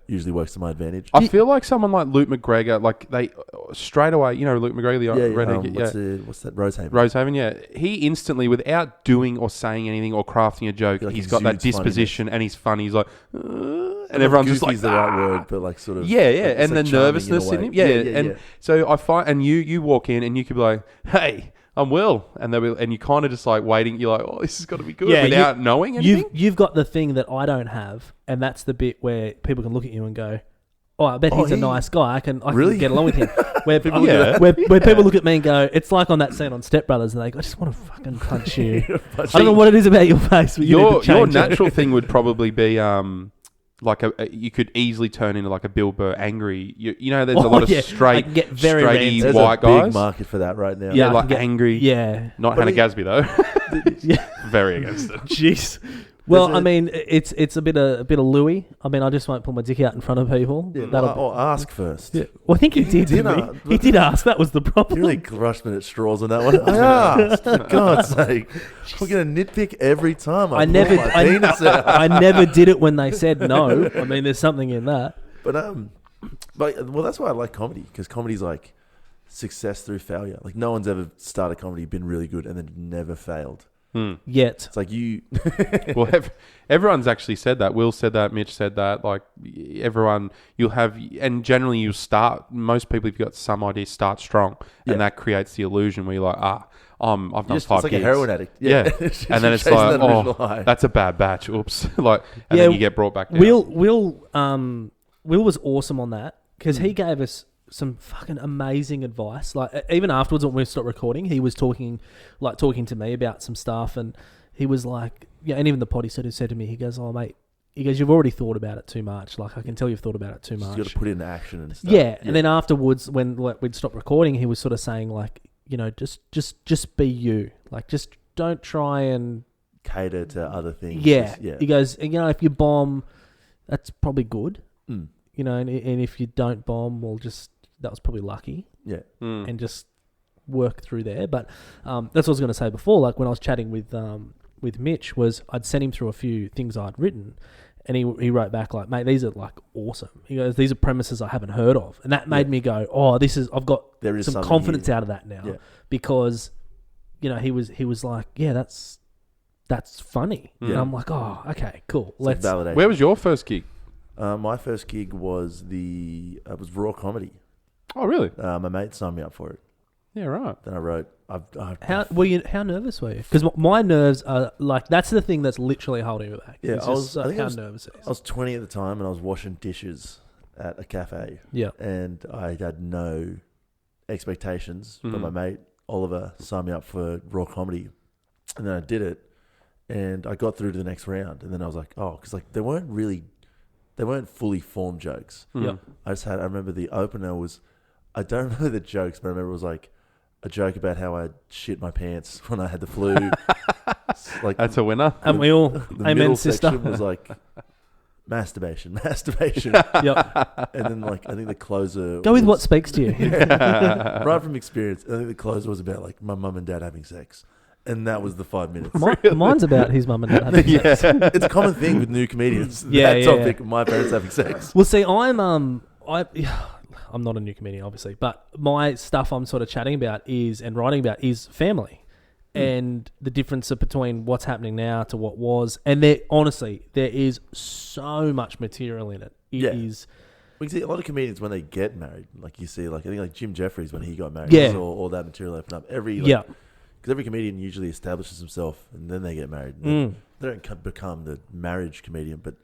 Usually works to my advantage. I feel like someone like Luke McGregor, like they straight away, Luke McGregor, the redhead. What's that? Rosehaven. Rosehaven, yeah. He instantly, without doing or saying anything or crafting a joke, he's got that disposition and he's funny. He's like, and everyone's just like, the right word, but like sort of, and the nervousness in him, So I find, and you walk in and you could be like, hey. I'm Will, and you kind of just like waiting. You're like, oh, this has got to be good, without knowing anything. You've got the thing that I don't have, and that's the bit where people can look at you and go, "Oh, I bet he's a nice guy. I can get along with him." Where people look at me and go, "It's like on that scene on Step Brothers," and they go, "I just want to fucking punch you." I don't know what it is about your face, but your natural thing would probably be like you could easily turn into like a Bill Burr angry. There's a lot of straighty white guys. Big market for that right now. Yeah, like angry. Yeah, not Hannah Gadsby though. Very against it. Jeez. Well, I mean, it's a bit of Louis. I mean, I just won't put my dick out in front of people. Yeah, or ask first. Yeah. Well, I think he did. Didn't he? He did ask. That was the problem. You really crushed me at straws on that one. I asked. For God's sake, we're gonna nitpick every time. I never did it when they said no. I mean, there's something in that. But well, that's why I like comedy, because comedy's like success through failure. Like no one's ever started comedy, been really good, and then never failed. Yet. It's like you... Well, everyone's actually said that. Will said that. Mitch said that. Like, everyone, you'll have... And generally, you start... Most people, if you've got some idea, start strong. Yeah. And that creates the illusion where you're like, I've done 5 It's like a heroin addict. Yeah. And then it's like, that's a bad batch. Oops. And then you get brought back down. Will was awesome on that, because he gave us some fucking amazing advice. Like, even afterwards when we stopped recording, he was talking to me about some stuff, and he was like, yeah, and even the pod, he said to me, he goes, oh mate, he goes, you've already thought about it too much. Like, I can tell you've thought about it too much. You got to put it into action and stuff. Yeah. And then afterwards, when we'd stopped recording, he was sort of saying, like, you know, just be you. Like, just don't try and cater to other things. Yeah. He goes, you know, if you bomb, that's probably good. You know, and if you don't bomb, well, that was probably lucky. Yeah. And just work through there. But that's what I was going to say before. Like, when I was chatting with Mitch, was I'd sent him through a few things I'd written, and he wrote back like, mate, these are like awesome. He goes, these are premises I haven't heard of. And that made me go, oh, I've got some confidence out of that now. Yeah. Because, you know, he was like, yeah, that's funny. And I'm like, oh, okay, cool. Let's validate. Where was your first gig? My first gig was was raw comedy. Oh, really? My mate signed me up for it. Yeah, right. Then I wrote. How nervous were you? Because my nerves are like, that's the thing that's literally holding me back. Yeah, nervous it is. I was 20 at the time, and I was washing dishes at a cafe. Yeah, and I had no expectations. But my mate Oliver signed me up for raw comedy, and then I did it, and I got through to the next round, and then I was like, oh, because like they weren't fully formed jokes. Yeah, I remember the opener was, I don't remember the jokes, but I remember it was like a joke about how I shit my pants when I had the flu. Like, that's a winner. And we all, the amen, middle sister. section was like masturbation. Yep. And then like I think the closer go with what speaks to you. Right from experience. I think the closer was about like my mum and dad having sex. And that was the 5 minutes. Mine's about his mum and dad having sex. It's a common thing with new comedians. That topic, my parents having sex. Well, see, I'm not a new comedian, obviously, but my stuff I'm sort of chatting about and writing about is family, and the difference between what's happening now to what was. And there is so much material in it. It is. We can see a lot of comedians when they get married, like you see, like I think like Jim Jeffries when he got married, all that material open up. Because every comedian usually establishes himself and then they get married. They don't become the marriage comedian, but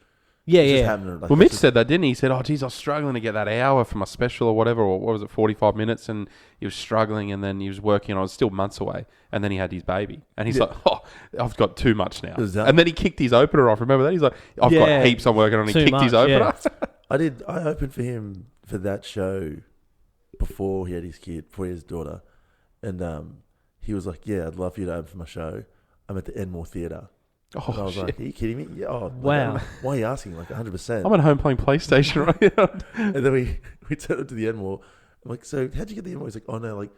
well, Mitch said that, didn't he? He said, oh, geez, I was struggling to get that hour for my special or whatever, or what was it, 45 minutes, and he was struggling, and then he was working on it. It was still months away, and then he had his baby. And he's like, oh, I've got too much now. And then he kicked his opener off. Remember that? He's like, I've got heaps I'm working on. He kicked his opener. Yeah. I opened for him for that show before he had his kid, before he had his daughter. And he was like, yeah, I'd love for you to open for my show. I'm at the Enmore Theatre. Oh, and I was like, are you kidding me? Yeah, wow. Why are you asking? Like 100%. I'm at home playing PlayStation right now. And then we turned up to the Enmore. I'm like, so how'd you get the Enmore? He's like, oh no, like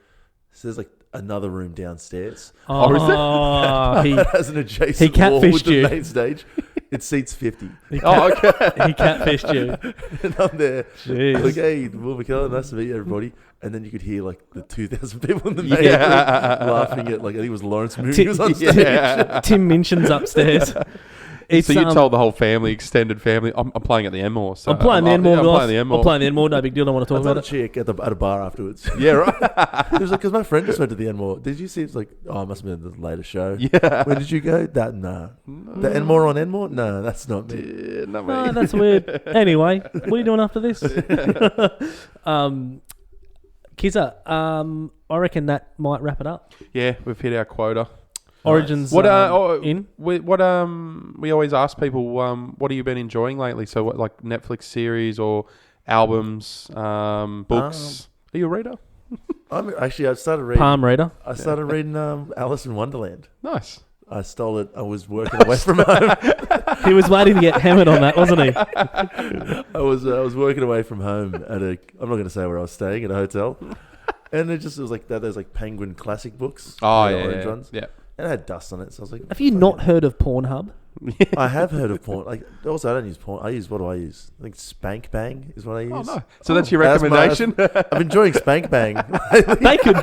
there's like another room downstairs. Oh, is that has an adjacent wall with the main stage. It seats 50. Okay. He catfished you. And I'm there. Jeez. Like, hey, Will McKellar, nice to meet you, everybody. And then you could hear like the 2,000 people in the main room laughing at, like, I think it was Lawrence Mooney was on stage. Tim Minchin's upstairs. So you told the whole family, extended family, I'm playing at the Enmore. So I'm playing the Enmore. I'm playing the Enmore. I'm playing the Enmore. No big deal. I don't want to talk about it. I chick at a bar afterwards. Yeah, right. It was like, because my friend just went to the Enmore. Did you see? It's like, oh, it must have been the latest show. Yeah. Where did you go? Nah. The Enmore on Enmore? No, that's not me. Yeah, not me. Oh, that's weird. Anyway, what are you doing after this? Kizza, I reckon that might wrap it up. Yeah, we've hit our quota. Origins we always ask people, what have you been enjoying lately? So what, like Netflix series or albums, books? Are you a reader? I started reading Palm reader. I started reading Alice in Wonderland. Nice. I stole it. I was working away from home. He was waiting to get hammered on that, wasn't he? I was working away from home at I'm not going to say where I was staying, at a hotel. And it was like that. There's like Penguin classic books. Oh, the yeah. orange ones. Yeah. And it had dust on it. So I was like, Have you not heard of Pornhub? I have heard of porn. Like, also, I don't use porn. What do I use? I think Spank Bang is what I use. Oh, no. So that's your recommendation? I'm enjoying Spank Bang. They could.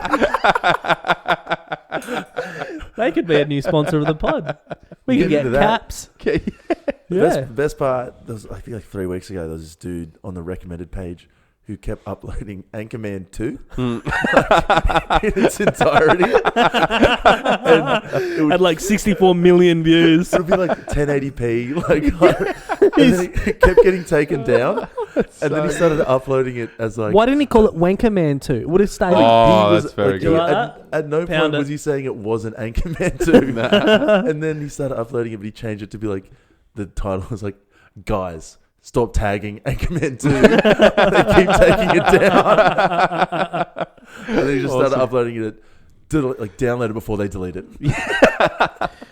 They could be a new sponsor of the pod. We could get caps. Yeah. Best part, I think like 3 weeks ago, there was this dude on the recommended page who kept uploading Anchorman 2 in its entirety. And it had like 64 million views. It would be like 1080p. And then it kept getting taken down. And then he started uploading it as like... Why didn't he call it Wankerman 2? It would have stayed... That's very good. At no point was he saying it wasn't Anchorman 2. And then he started uploading it, but he changed it to be like... The title was like, guys... Stop tagging Anchorman 2. They keep taking it down. And then he just started uploading it, download it before they delete it.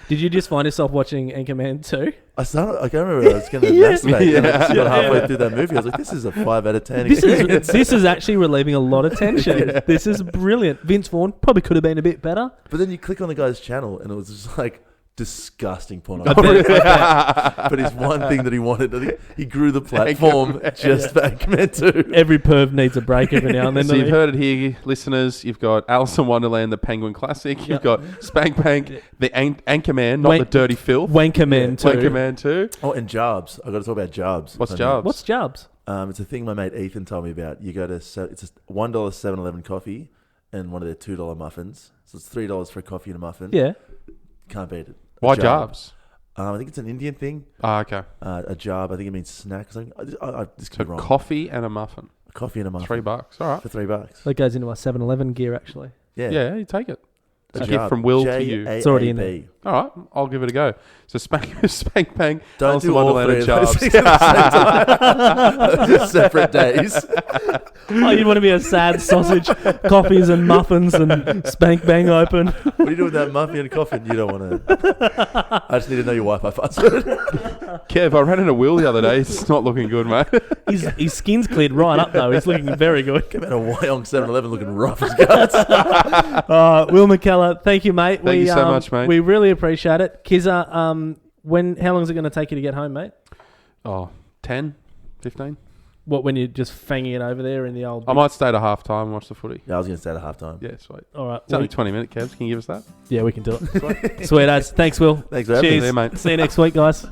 Did you just find yourself watching Anchorman 2? I can't remember. I was going to masturbate. And I just got halfway through that movie. I was like, this is a 5 out of 10 experience. This is actually relieving a lot of tension. This is brilliant. Vince Vaughn probably could have been a bit better. But then you click on the guy's channel and it was just like... disgusting pornography. But it's one thing that he wanted. I think he grew the platform just for Anchorman 2. Every perv needs a break every now and then. So you've heard it here, listeners. You've got Alice in Wonderland, the Penguin Classic. You've got Spank Bang, the Anchorman, not the Dirty Filth. Wankerman 2. Wankerman 2. Oh, and Jarbs. I've got to talk about Jarbs. What's Jarbs? What's Jarbs? It's a thing my mate Ethan told me about. You go to... it's a $1 7-Eleven coffee and one of their $2 muffins. So it's $3 for a coffee and a muffin. Yeah. Can't beat it. Why Jarbs? I think it's an Indian thing. Okay. A jarb, I think it means snack or something. This could be wrong. Coffee and a muffin. A coffee and a muffin. $3. All right. For $3. That goes into our 7-Eleven gear, actually. Yeah, you take it. It's a Jarb. gift from Will to you. It's already in there. All right, I'll give it a go. So Spank Bang, Don't Alice in do all Wonderland three and of those Jarbs. things at the same time. Those are separate days. Oh, you'd want to be a sad sausage, coffees and muffins and Spank Bang open. What do you do with that muffin and coffin? You don't want to... I just need to know your Wi-Fi password. Kev, I ran into Will the other day. It's not looking good, mate. His skin's cleared right up, though. He's looking very good. Came out of Wyong 7-Eleven looking rough as guts. Will McKellar, thank you, mate. Thank you so much, mate. We really appreciate it. Kizza, how long is it going to take you to get home, mate? 10, 15. What, when you're just fanging it over there in the old... I might stay to half time and watch the footy. Yeah, I was going to stay at half-time. Yeah, sweet. All right. It's only 20 minutes, Kev. Can you give us that? Yeah, we can do it. Sweet as. Thanks, Will. Thanks for having me. Cheers. See you, mate. See you next week, guys.